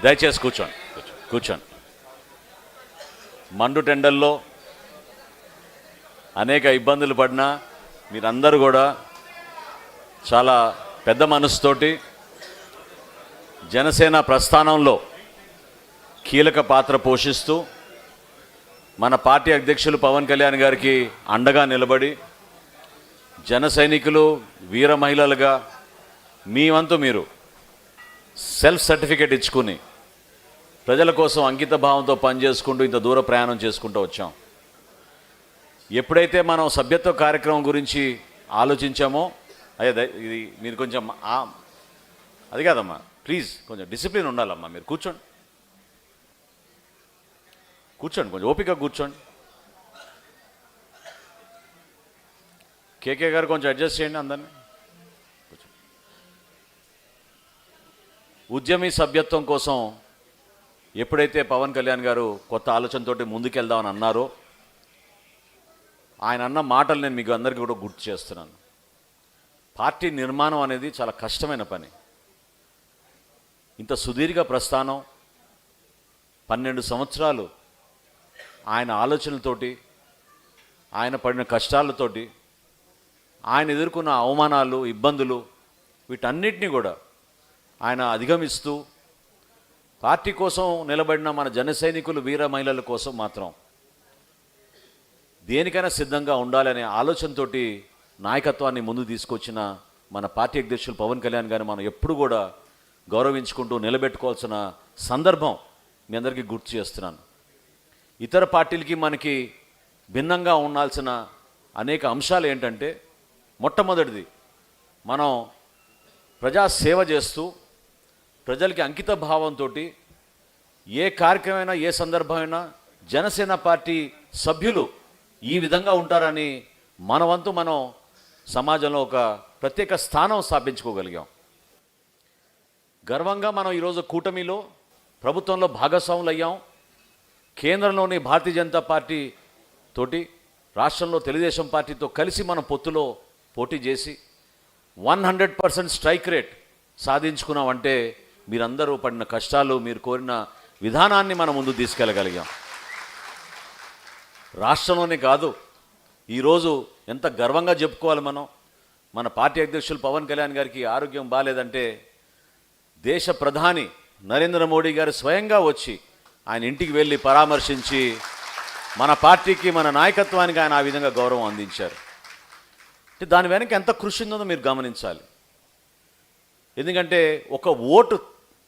దయచేసి కూర్చోండి కూర్చోండి. మండు టెండల్లో అనేక ఇబ్బందులు పడినా మీరందరూ కూడా చాలా పెద్ద మనసుతోటి జనసేన ప్రస్థానంలో కీలక పాత్ర పోషిస్తూ మన పార్టీ అధ్యక్షులు పవన్ కళ్యాణ్ గారికి అండగా నిలబడి జన సైనికులు వీర మహిళలుగా మీ వంతు మీరు సెల్ఫ్ సర్టిఫికేట్ ఇచ్చుకుని ప్రజల కోసం అంకిత భావంతో పనిచేసుకుంటూ ఇంత దూర ప్రయాణం చేసుకుంటూ వచ్చాం. ఎప్పుడైతే మనం సభ్యత్వ కార్యక్రమం గురించి ఆలోచించామో అదే ఇది మీరు కొంచెం అది కాదమ్మా, ప్లీజ్ కొంచెం డిసిప్లిన్ ఉండాలమ్మా. మీరు కూర్చోండి కూర్చోండి, కొంచెం ఓపిక కూర్చోండి. కేకే గారు కొంచెం అడ్జస్ట్ చేయండి అందరినీ. ఉద్యమీ సభ్యత్వం కోసం ఎప్పుడైతే పవన్ కళ్యాణ్ గారు కొత్త ఆలోచనతోటి ముందుకెళ్దామని అన్నారో ఆయన అన్న మాటలు నేను మీకు అందరికీ కూడా గుర్తు చేస్తున్నాను. పార్టీ నిర్మాణం అనేది చాలా కష్టమైన పని. ఇంత సుదీర్ఘ ప్రస్థానం 12 సంవత్సరాలు ఆయన ఆలోచనలతోటి, ఆయన పడిన కష్టాలతోటి, ఆయన ఎదుర్కొన్న అవమానాలు, ఇబ్బందులు వీటన్నిటినీ కూడా ఆయన అధిగమిస్తూ పార్టీ కోసం నిలబడిన మన జన సైనికులు వీర మహిళల కోసం మాత్రం దేనికైనా సిద్ధంగా ఉండాలనే ఆలోచనతోటి నాయకత్వాన్ని ముందు తీసుకొచ్చిన మన పార్టీ అధ్యక్షులు పవన్ కళ్యాణ్ గారిని మనం ఎప్పుడు కూడా గౌరవించుకుంటూ నిలబెట్టుకోవాల్సిన సందర్భం మీ అందరికీ గుర్తు చేస్తున్నాను. ఇతర పార్టీలకి మనకి భిన్నంగా ఉండాల్సిన అనేక అంశాలు ఏంటంటే, మొట్టమొదటిది మనం ప్రజాసేవ చేస్తూ ప్రజలకి అంకిత భావంతో ఏ కార్యక్రమమైనా ఏ సందర్భమైనా జనసేన పార్టీ సభ్యులు ఈ విధంగా ఉంటారని మన వంతు మనం సమాజంలో ఒక ప్రత్యేక స్థానం స్థాపించుకోగలిగాం. గర్వంగా మనం ఈరోజు కూటమిలో ప్రభుత్వంలో భాగస్వాములు అయ్యాం. కేంద్రంలోని భారతీయ జనతా పార్టీ తోటి రాష్ట్రంలో తెలుగుదేశం పార్టీతో కలిసి మనం పొత్తులో పోటీ చేసి 100% స్ట్రైక్ రేట్ సాధించుకున్నామంటే మీరందరూ పడిన కష్టాలు, మీరు కోరిన విధానాన్ని మనం ముందు తీసుకెళ్ళగలిగాం. రాష్ట్రంలోనే కాదు, ఈరోజు ఎంత గర్వంగా చెప్పుకోవాలి మనం. మన పార్టీ అధ్యక్షులు పవన్ కళ్యాణ్ గారికి ఆరోగ్యం బాగాలేదంటే దేశ ప్రధాని నరేంద్ర మోడీ గారు స్వయంగా వచ్చి ఆయన ఇంటికి వెళ్ళి పరామర్శించి మన పార్టీకి, మన నాయకత్వానికి ఆయన ఆ విధంగా గౌరవం అందించారు. అంటే దాని వెనక ఎంత కృషి ఉందో మీరు గమనించాలి. ఎందుకంటే ఒక ఓటు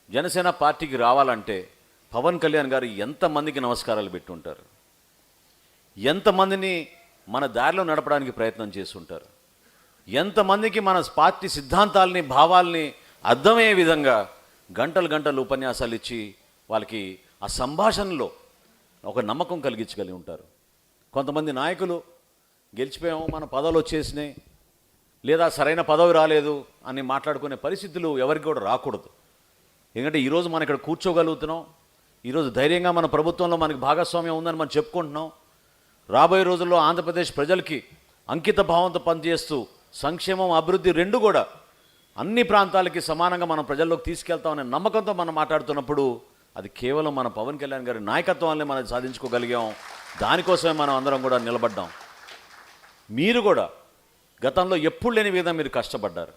జనసేన పార్టీకి రావాలంటే పవన్ కళ్యాణ్ గారు ఎంతమందికి నమస్కారాలు పెట్టుంటారు, ఎంతమందిని మన దారిలో నడపడానికి ప్రయత్నం చేస్తుంటారు, ఎంతమందికి మన పార్టీ సిద్ధాంతాలని, భావాల్ని అర్థమయ్యే విధంగా గంటలు ఉపన్యాసాలు ఇచ్చి వాళ్ళకి ఆ సంభాషణలో ఒక నమ్మకం కలిగించగలిగి ఉంటారు. కొంతమంది నాయకులు గెలిచిపోయాము, మన పదవులు వచ్చేసినాయి, లేదా సరైన పదవి రాలేదు అని మాట్లాడుకునే పరిస్థితులు ఎవరికి కూడా రాకూడదు. ఎందుకంటే ఈరోజు మనం ఇక్కడ కూర్చోగలుగుతున్నాం, ఈరోజు ధైర్యంగా మన ప్రభుత్వంలో మనకి భాగస్వామ్యం ఉందని మనం చెప్పుకుంటున్నాం. రాబోయే రోజుల్లో ఆంధ్రప్రదేశ్ ప్రజలకి అంకిత భావంతో పనిచేస్తూ సంక్షేమం, అభివృద్ధి రెండు కూడా అన్ని ప్రాంతాలకి సమానంగా మనం ప్రజల్లోకి తీసుకెళ్తామనే నమ్మకంతో మనం మాట్లాడుతున్నప్పుడు అది కేవలం మన పవన్ కళ్యాణ్ గారి నాయకత్వాన్ని మనం సాధించుకోగలిగాం. దానికోసమే మనం అందరం కూడా నిలబడ్డాం. మీరు కూడా గతంలో ఎప్పుడు లేని విధంగా మీరు కష్టపడ్డారు.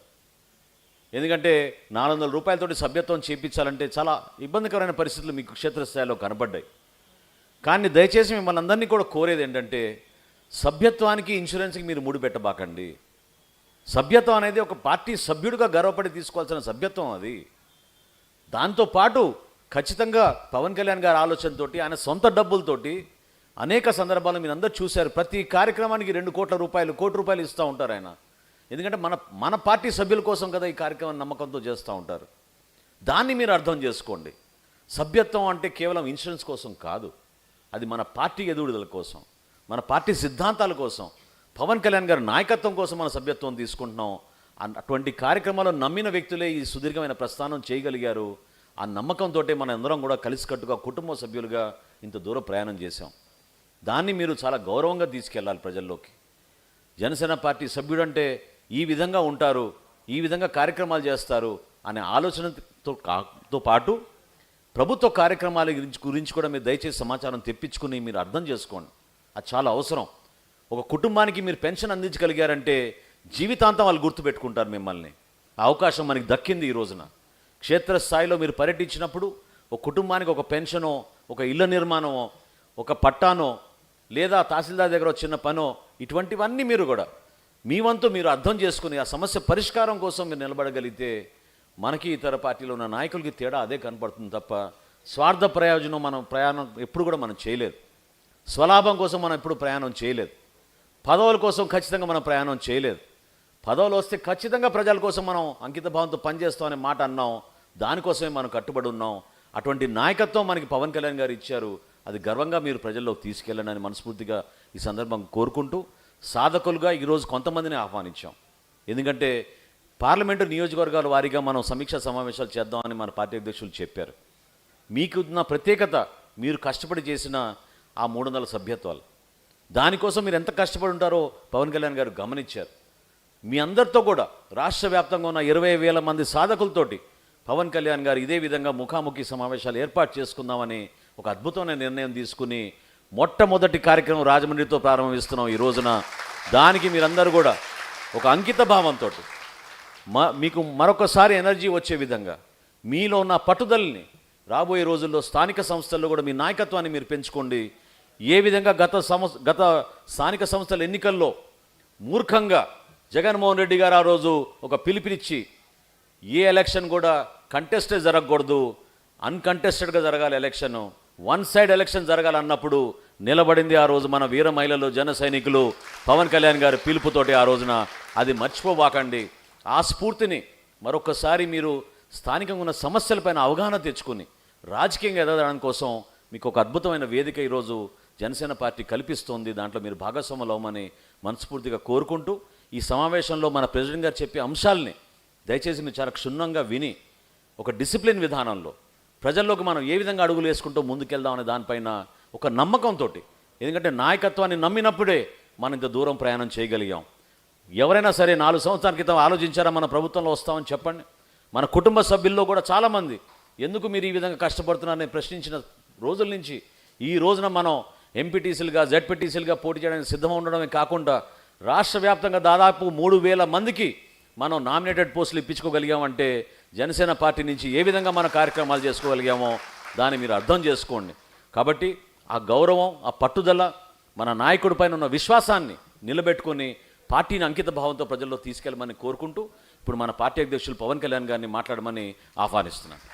ఎందుకంటే 400 రూపాయలతోటి సభ్యత్వం చేయించాలంటే చాలా ఇబ్బందికరమైన పరిస్థితులు మీకు క్షేత్రస్థాయిలో కనబడ్డాయి. కానీ దయచేసి మిమ్మల్ని అందరినీ కూడా కోరేది ఏంటంటే, సభ్యత్వానికి, ఇన్సూరెన్స్కి మీరు ముడిపెట్టబాకండి. సభ్యత్వం అనేది ఒక పార్టీ సభ్యుడిగా గర్వపడి తీసుకోవాల్సిన సభ్యత్వం అది. దాంతోపాటు ఖచ్చితంగా పవన్ కళ్యాణ్ గారి ఆలోచనతోటి, ఆయన సొంత డబ్బులతోటి అనేక సందర్భాలు మీరు అందరూ చూశారు. ప్రతి కార్యక్రమానికి 2 కోట్ల రూపాయలు, కోటి రూపాయలు ఇస్తూ ఉంటారు ఆయన. ఎందుకంటే మన పార్టీ సభ్యుల కోసం కదా ఈ కార్యక్రమం నమ్మకంతో చేస్తూ ఉంటారు. దాన్ని మీరు అర్థం చేసుకోండి. సభ్యత్వం అంటే కేవలం ఇన్సూరెన్స్ కోసం కాదు, అది మన పార్టీ ఎదుగుదల కోసం, మన పార్టీ సిద్ధాంతాల కోసం, పవన్ కళ్యాణ్ గారి నాయకత్వం కోసం మన సభ్యత్వం తీసుకుంటున్నాం. అటువంటి కార్యక్రమాలు నమ్మిన వ్యక్తులే ఈ సుదీర్ఘమైన ప్రస్థానం చేయగలిగారు. ఆ నమ్మకంతో మనం అందరం కూడా కలిసికట్టుగా కుటుంబ సభ్యులుగా ఇంత దూరం ప్రయాణం చేశాం. దాన్ని మీరు చాలా గౌరవంగా తీసుకెళ్ళాలి ప్రజల్లోకి. జనసేన పార్టీ సభ్యుడంటే ఈ విధంగా ఉంటారు, ఈ విధంగా కార్యక్రమాలు చేస్తారు అనే ఆలోచనతో పాటు ప్రభుత్వ కార్యక్రమాల గురించి కూడా మీరు దయచేసి సమాచారం తెప్పించుకుని మీరు అర్థం చేసుకోండి. అది చాలా అవసరం. ఒక కుటుంబానికి మీరు పెన్షన్ అందించగలిగారంటే జీవితాంతం వాళ్ళు గుర్తుపెట్టుకుంటారు మిమ్మల్ని. ఆ అవకాశం మనకి దక్కింది ఈ రోజున. క్షేత్రస్థాయిలో మీరు పర్యటించినప్పుడు ఒక కుటుంబానికి ఒక పెన్షనో, ఒక ఇళ్ల నిర్మాణమో, ఒక పట్టానో, లేదా తహసీల్దార్ దగ్గర చిన్న పనో, ఇటువంటివన్నీ మీరు కూడా మీ వంతు మీరు అర్థం చేసుకుని ఆ సమస్య పరిష్కారం కోసం మీరు నిలబడగలిగితే మనకి ఇతర పార్టీలో ఉన్న నాయకులకి తేడా అదే కనపడుతుంది తప్ప స్వార్థ ప్రయోజనం ప్రయాణం ఎప్పుడు కూడా మనం చేయలేదు. స్వలాభం కోసం మనం ఎప్పుడు ప్రయాణం చేయలేదు. పదవుల కోసం ఖచ్చితంగా మనం ప్రయాణం చేయలేదు. పదవులు వస్తే ఖచ్చితంగా ప్రజల కోసం మనం అంకిత భావంతో పనిచేస్తామనే మాట అన్నాం. దానికోసమే మనం కట్టుబడి ఉన్నాం. అటువంటి నాయకత్వం మనకి పవన్ కళ్యాణ్ గారు ఇచ్చారు. అది గర్వంగా మీరు ప్రజల్లో తీసుకెళ్ళండి అని మనస్ఫూర్తిగా ఈ సందర్భం కోరుకుంటూ, సాధకులుగా ఈరోజు కొంతమందిని ఆహ్వానించాం. ఎందుకంటే పార్లమెంటు నియోజకవర్గాల వారీగా మనం సమీక్షా సమావేశాలు చేద్దామని మన పార్టీ అధ్యక్షులు చెప్పారు. మీకు ఉన్న ప్రత్యేకత మీరు కష్టపడి చేసిన ఆ 300 సభ్యత్వాలు, దానికోసం మీరు ఎంత కష్టపడి ఉంటారో పవన్ కళ్యాణ్ గారు గమనించారు. మీ అందరితో కూడా రాష్ట్ర వ్యాప్తంగా ఉన్న 20,000 మంది సాధకులతోటి పవన్ కళ్యాణ్ గారు ఇదే విధంగా ముఖాముఖి సమావేశాలు ఏర్పాటు చేసుకుందామని ఒక అద్భుతమైన నిర్ణయం తీసుకుని మొట్టమొదటి కార్యక్రమం రాజమండ్రితో ప్రారంభిస్తున్నాం ఈ రోజున. దానికి మీరందరూ కూడా ఒక అంకిత భావంతో మీకు మరొకసారి ఎనర్జీ వచ్చే విధంగా మీలో ఉన్న పట్టుదలని రాబోయే రోజుల్లో స్థానిక సంస్థల్లో కూడా మీ నాయకత్వాన్ని మీరు పెంచుకోండి. ఏ విధంగా గత స్థానిక సంస్థల ఎన్నికల్లో మూర్ఖంగా జగన్మోహన్ రెడ్డి గారు ఆ రోజు ఒక పిలుపునిచ్చి ఏ ఎలక్షన్ కూడా కంటెస్టెడ్ జరగకూడదు, అన్కంటెస్టెడ్గా జరగాలి, ఎలక్షన్ వన్ సైడ్ ఎలక్షన్ జరగాలన్నప్పుడు నిలబడింది ఆ రోజు మన వీర మహిళలు, జన సైనికులు, పవన్ కళ్యాణ్ గారి పిలుపుతోటి ఆ రోజున. అది మర్చిపోబాకండి. ఆ స్ఫూర్తిని మరొకసారి మీరు స్థానికంగా ఉన్న సమస్యలపైన అవగాహన తెచ్చుకుని రాజకీయంగా ఎదగడానికి కోసం మీకు ఒక అద్భుతమైన వేదిక ఈరోజు జనసేన పార్టీ కల్పిస్తోంది. దాంట్లో మీరు భాగస్వాములు అవ్వమని మనస్ఫూర్తిగా కోరుకుంటూ, ఈ సమావేశంలో మన ప్రెసిడెంట్ గారు చెప్పే అంశాలని దయచేసి మీరు చాలా క్షుణ్ణంగా విని ఒక డిసిప్లిన్ విధానంలో ప్రజల్లోకి మనం ఏ విధంగా అడుగులు వేసుకుంటూ ముందుకెళ్దామనే దానిపైన ఒక నమ్మకంతో, ఎందుకంటే నాయకత్వాన్ని నమ్మినప్పుడే మనం ఇంత దూరం ప్రయాణం చేయగలిగాం. ఎవరైనా సరే 4 సంవత్సరాల క్రితం ఆలోచించారా మన ప్రభుత్వంలో వస్తామని? చెప్పండి. మన కుటుంబ సభ్యుల్లో కూడా చాలామంది ఎందుకు మీరు ఈ విధంగా కష్టపడుతున్నారని ప్రశ్నించిన రోజుల నుంచి ఈ రోజున మనం ఎంపీటీసీలుగా, జెడ్పీటీసీలుగా పోటీ చేయడానికి సిద్ధంగా ఉండడమే కాకుండా రాష్ట్ర వ్యాప్తంగా దాదాపు 3,000 మందికి మనం నామినేటెడ్ పోస్టులు ఇప్పించుకోగలిగామంటే జనసేన పార్టీ నుంచి ఏ విధంగా మన కార్యక్రమాలు చేసుకోగలిగామో దాన్ని మీరు అర్థం చేసుకోండి. కాబట్టి ఆ గౌరవం, ఆ పట్టుదల, మన నాయకుడి పైన ఉన్న విశ్వాసాన్ని నిలబెట్టుకొని పార్టీని అంకిత భావంతో ప్రజల్లో తీసుకెళ్ళమని కోరుకుంటూ, ఇప్పుడు మన పార్టీ అధ్యక్షులు పవన్ కళ్యాణ్ గారిని మాట్లాడమని ఆహ్వానిస్తున్నాను.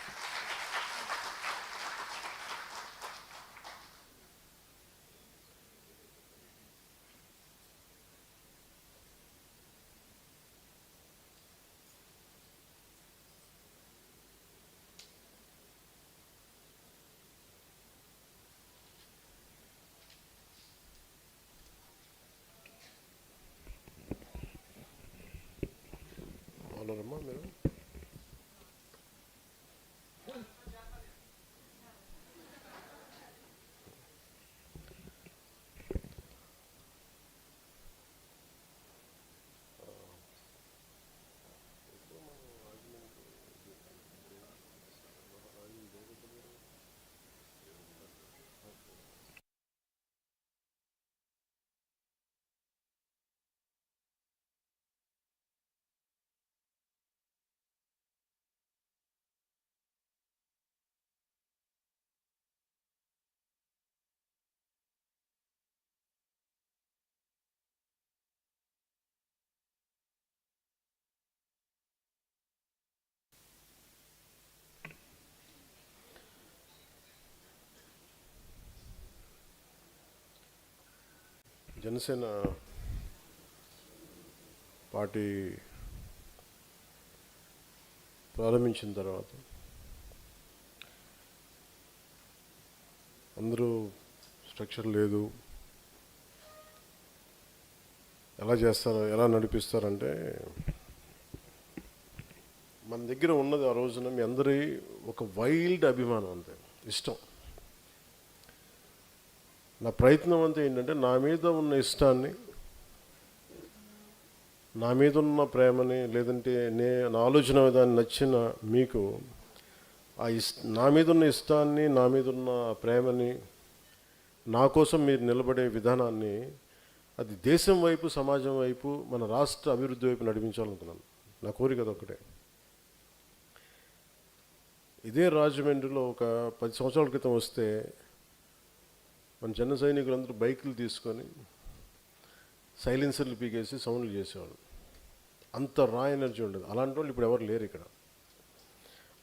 మీరు జనసేన పార్టీ ప్రారంభించిన తర్వాత అందరూ స్ట్రక్చర్ లేదు, ఎలా చేస్తారు, ఎలా నడిపిస్తారంటే మన దగ్గర ఉన్నది ఆ రోజున మీ అందరి ఒక వైల్డ్ అభిమానం, అంతే ఇష్టం. నా ప్రయత్నం అంతా ఏంటంటే నా మీద ఉన్న ఇష్టాన్ని, నా మీద ఉన్న ప్రేమని, లేదంటే నా ఆలోచన విధాన్ని నచ్చిన మీకు నా మీద ఉన్న ఇష్టాన్ని, నా మీద ఉన్న ప్రేమని, నా కోసం మీరు నిలబడే విధానాన్ని అది దేశం వైపు, సమాజం వైపు, మన రాష్ట్ర అభివృద్ధి వైపు నడిపించాలనుకున్నాను. నా కోరిక అదొక్కటే. ఇదే రాజమండ్రిలో ఒక 10 సంవత్సరాల క్రితం వస్తే మన జన సైనికులందరూ బైకులు తీసుకొని సైలెన్సర్లు పీకేసి సౌండ్లు చేసేవాళ్ళు. అంత రా ఎనర్జీ ఉండదు. అలాంటి వాళ్ళు ఇప్పుడు ఎవరు లేరు ఇక్కడ.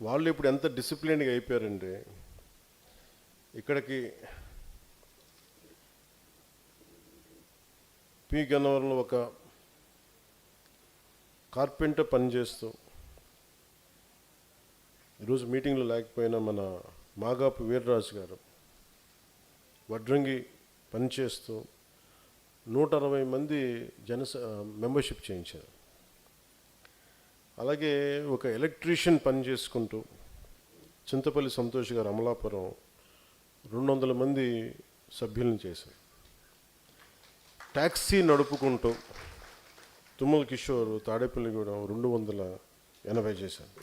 వాళ్ళు ఇప్పుడు ఎంత డిసిప్లిన్గా అయిపోయారంటే, ఇక్కడికి పి గన్నవరంలో ఒక కార్పెంటర్ పనిచేస్తూ, ఈరోజు మీటింగ్లో లేకపోయినా మన మాగాపు వీర్రాజు గారు వడ్రంగి పనిచేస్తూ 160 మంది మెంబర్షిప్ చేయించారు. అలాగే ఒక ఎలక్ట్రీషియన్ పని చేసుకుంటూ చింతపల్లి సంతోష్ గారు అమలాపురం 200 మంది సభ్యులను చేశారు. ట్యాక్సీ నడుపుకుంటూ తుమ్మల కిషోర్ తాడేపల్లిగూడెం 280 చేశారు.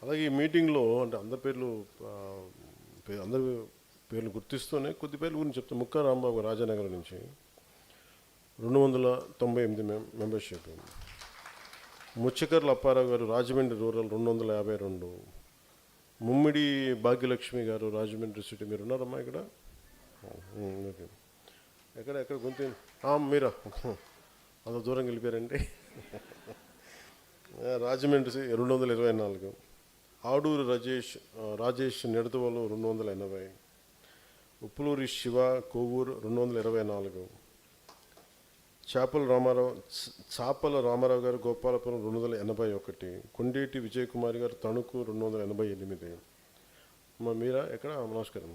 అలాగే ఈ మీటింగ్లో అంటే అందరి పేర్లు గుర్తిస్తూనే కొద్ది పేర్ల గురించి చెప్తాను. ముక్కా రాంబాబు రాజానగరం నుంచి 298 మెంబర్షిప్. ముచ్చకర్ల అప్పారావు గారు రాజమండ్రి రూరల్ 252. ముమ్మిడి భాగ్యలక్ష్మి గారు రాజమండ్రి సిటీ. మీరు ఉన్నారమ్మా ఇక్కడ? ఓకే. ఎక్కడ గొంతు మీరా అంత దూరం వెళ్ళిపోయారండి. రాజమండ్రి 224. ఆడూరు రాజేష్ నిడదవోలు 280. ఉప్పులూరి శివ కొవ్వూరు 224. చాపల రామారావు గారు గోపాలపురం 281. కొండేటి విజయకుమారి గారు తణుకు 288. మీరా ఎక్కడ? నమస్కారం.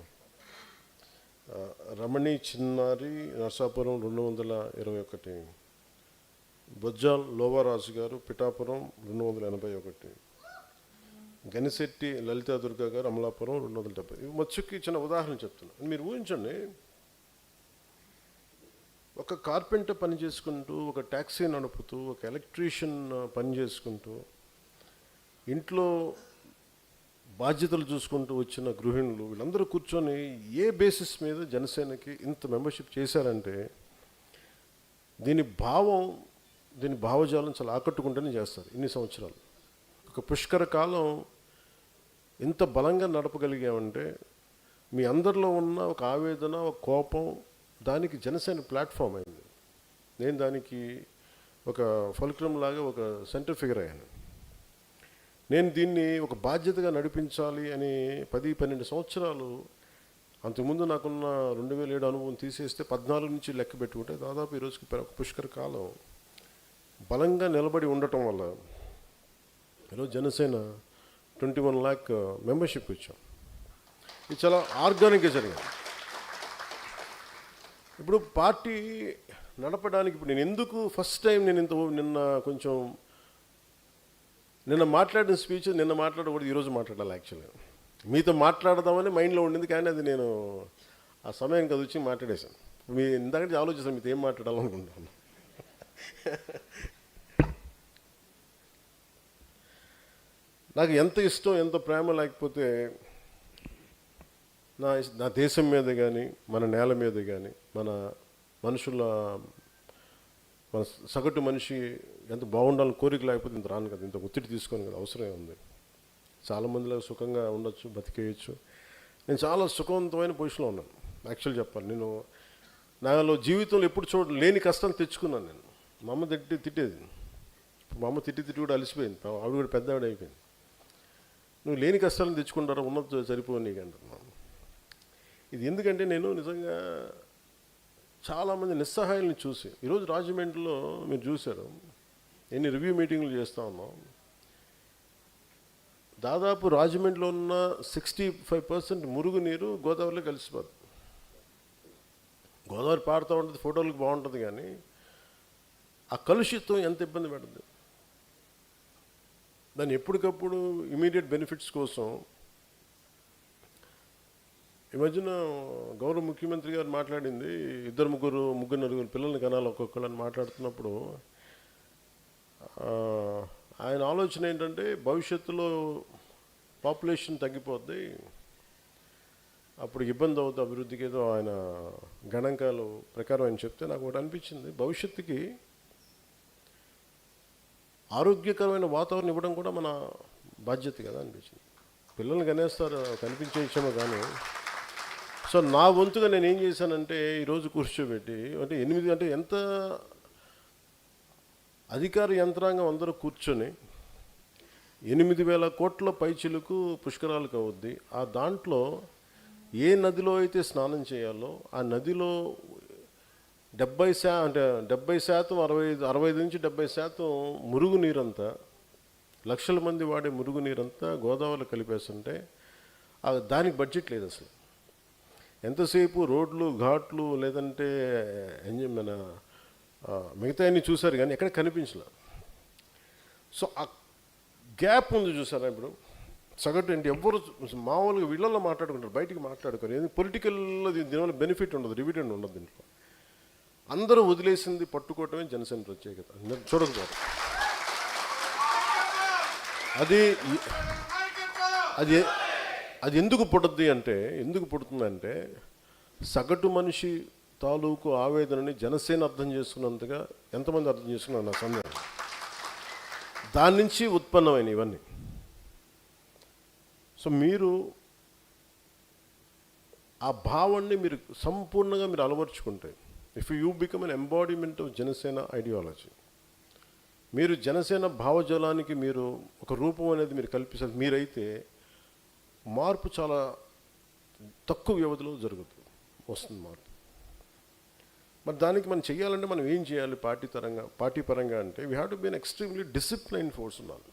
రమణి చిన్నారి నర్సాపురం 221. బొజ్జాల్ లోవారాజు గారు పిఠాపురం 281. గనిశెట్టి లలితా దుర్గా గారు అమలాపురం 270. మచ్చుకి చిన్న ఉదాహరణ చెప్తున్నాను. మీరు ఊహించండి, ఒక కార్పెంటర్ పని చేసుకుంటూ, ఒక ట్యాక్సీ నడుపుతూ, ఒక ఎలక్ట్రీషియన్ పని చేసుకుంటూ, ఇంట్లో బాధ్యతలు చూసుకుంటూ వచ్చిన గృహిణులు వీళ్ళందరూ కూర్చొని ఏ బేసిస్ మీద జనసేనకి ఇంత మెంబర్షిప్ చేశారంటే, దీని భావజాలం చాలా ఆకట్టుకుంటూనే చేస్తారు. ఇన్ని సంవత్సరాలు ఒక పుష్కర కాలం ఇంత బలంగా నడపగలిగామంటే మీ అందరిలో ఉన్న ఒక ఆవేదన, ఒక కోపం, దానికి జనసేన ప్లాట్ఫామ్ అయింది. నేను దానికి ఒక ఫల్క్రమ్ లాగా ఒక సెంటర్ ఫిగర్ అయ్యాను. నేను దీన్ని ఒక బాధ్యతగా నడిపించాలి అని 10-12 సంవత్సరాలు, అంతకుముందు నాకున్న 2007 అనుభవం తీసేస్తే 14 నుంచి లెక్క పెట్టుకుంటే దాదాపు ఈరోజుకి ఒక పుష్కర కాలం బలంగా నిలబడి ఉండటం వల్ల ఈరోజు జనసేన 21 lakh మెంబర్షిప్ ఇచ్చాం. ఇది చాలా ఆర్గానిక్గా జరిగింది. ఇప్పుడు పార్టీ నడపడానికి ఇప్పుడు నేను ఎందుకు ఫస్ట్ టైం నిన్న మాట్లాడిన స్పీచ్ నిన్న మాట్లాడకూడదు, ఈరోజు మాట్లాడాలి. యాక్చువల్గా మీతో మాట్లాడదామని మైండ్లో ఉండింది, కానీ అది నేను ఆ సమయానికి అది వచ్చి మాట్లాడేశాను. మీ ఇందాక ఆలోచిస్తాను మీతో ఏం మాట్లాడాలనుకుంటున్నాను. నాకు ఎంత ఇష్టం, ఎంత ప్రేమ లేకపోతే నా దేశం మీద కానీ, మన నేల మీద కానీ, మన సగటు మనిషి ఎంత బాగుండాలని కోరిక లేకపోతే ఇంత రాను కదా, ఇంత ఒత్తిడి తీసుకొని కదా, అవసరమే ఉంది. చాలామందిలో సుఖంగా ఉండొచ్చు, బతికేయచ్చు. నేను చాలా సుఖవంతమైన పొజిషన్లో ఉన్నాను. యాక్చువల్ చెప్పాలి, నేను నాలో జీవితంలో ఎప్పుడు లేని కష్టాన్ని తెచ్చుకున్నాను. నేను మా అమ్మ తిట్టేది. మా అమ్మ తిట్టి కూడా అలసిపోయింది. ఆవిడ కూడా పెద్దవాడు అయిపోయింది. నువ్వు లేని కష్టాలను తెచ్చుకుంటారా, ఉన్నది సరిపోయి నీకు అంటున్నాను. ఇది ఎందుకంటే నేను నిజంగా చాలామంది నిస్సహాయాలను చూసి, ఈరోజు రాజమండ్రిలో మీరు చూశారు ఎన్ని రివ్యూ మీటింగ్లు చేస్తూ ఉన్నాం. దాదాపు రాజమండ్రిలో ఉన్న 65% మురుగునీరు గోదావరిలో కలిసిపోతుంది. గోదావరి పాడుతూ ఉంటుంది, ఫోటోలకు బాగుంటుంది, కానీ ఆ కలుషితం ఎంత ఇబ్బంది పెడుతుంది. దాన్ని ఎప్పటికప్పుడు ఇమీడియట్ బెనిఫిట్స్ కోసం ఈ మధ్యన గౌరవ ముఖ్యమంత్రి గారు మాట్లాడింది, 2-3 నలుగురు పిల్లల్ని కనాలి ఒక్కొక్కళ్ళని మాట్లాడుతున్నప్పుడు ఆయన ఆలోచన ఏంటంటే భవిష్యత్తులో పాపులేషన్ తగ్గిపోద్ది, అప్పుడు ఇబ్బంది అవుతుంది అభివృద్ధికి, ఏదో ఆయన గణాంకాలు ప్రకారం ఆయన చెప్తే నాకు ఒకటి అనిపించింది, భవిష్యత్తుకి ఆరోగ్యకరమైన వాతావరణం ఇవ్వడం కూడా మన బాధ్యత కదా అనిపించింది. పిల్లల్ని కనేస్తారు కనిపించేమో కానీ, సో నా వంతుగా నేను ఏం చేశానంటే ఈరోజు కూర్చోబెట్టి, అంటే 8 అంటే ఎంత అధికార యంత్రాంగం అందరూ కూర్చొని 8,000 కోట్ల పైచిలకు పుష్కరాలకు అవుద్ది. ఆ దాంట్లో ఏ నదిలో అయితే స్నానం చేయాలో ఆ నదిలో 70% అంటే 70%, 65 నుంచి 70% మురుగునీరంతా, లక్షల మంది వాడే మురుగునీరంతా గోదావరిలో కలిపేస్తుంటే దానికి బడ్జెట్ లేదు అసలు. ఎంతసేపు రోడ్లు ఘాట్లు లేదంటే మన మిగతా అన్ని చూశారు కానీ ఎక్కడ కనిపించలే. సో ఆ గ్యాప్ ఉంది చూసారా ఇప్పుడు. సగటు ఏంటి ఎవ్వరు మామూలుగా వీళ్ళల్లో మాట్లాడుకుంటారు, బయటికి మాట్లాడుకోరు. ఎందుకు పొలిటికల్లో దీనివల్ల బెనిఫిట్ ఉండదు, డివిడెండ్ ఉండదు దీంట్లో. అందరూ వదిలేసింది పట్టుకోవటమే జనసేన ప్రత్యేకత. చూడకపోవడం అది అది అది ఎందుకు పుడుతుంది అంటే, ఎందుకు పుడుతుందంటే సగటు మనిషి తాలూకు ఆవేదనని జనసేన అర్థం చేసుకున్నంతగా ఎంతమంది అర్థం చేసుకున్నారు నా సందేహం. దాని నుంచి ఉత్పన్నమైన ఇవన్నీ. సో మీరు ఆ భావాన్ని మీరు సంపూర్ణంగా మీరు అలవర్చుకుంటే, if you become an embodiment of Janasena ideology, మీరు జనసేన భావజాలానికి మీరు ఒక రూపం అనేది మీరు కల్పిస్తారు, మీరైతే మార్పు చాలా తక్కువ వ్యవధిలో జరుగుతుంది, వస్తుంది మార్పు. మరి దానికి మనం చేయాలంటే మనం ఏం చేయాలి పార్టీ పరంగా అంటే we have to be an extremely discipline force ఉండాలి.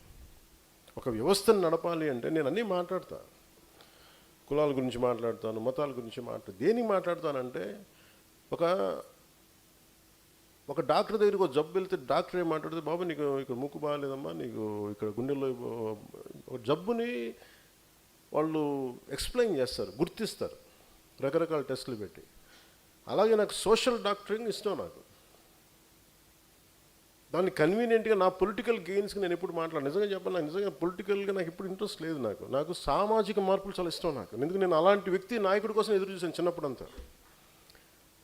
ఒక వ్యవస్థను నడపాలి అంటే నేను అన్నీ మాట్లాడతాను, కులాల గురించి మాట్లాడతాను, మతాల గురించి దేనికి మాట్లాడతానంటే ఒక డాక్టర్ దగ్గరికి ఒక జబ్బు వెళ్తే డాక్టర్ ఏం మాట్లాడితే, బాబు నీకు ఇక్కడ ముక్కు బాగాలేదమ్మా, నీకు ఇక్కడ గుండెల్లో ఒక జబ్బుని వాళ్ళు ఎక్స్ప్లెయిన్ చేస్తారు, గుర్తిస్తారు రకరకాల టెస్టులు పెట్టి. అలాగే నాకు సోషల్ డాక్టరింగ్ ఇష్టం. నాకు దాన్ని కన్వీనియంట్గా నా పొలిటికల్ గెయిన్స్కి నేను ఎప్పుడు మాట్లాడాను. నిజంగా చెప్పాను, నాకు నిజంగా పొలిటికల్గా నాకు ఇప్పుడు ఇంట్రెస్ట్ లేదు. నాకు సామాజిక మార్పులు చాలా ఇష్టం. ఎందుకు నేను అలాంటి వ్యక్తి నాయకుడి కోసం ఎదురు చూశాను చిన్నప్పుడు అంతా.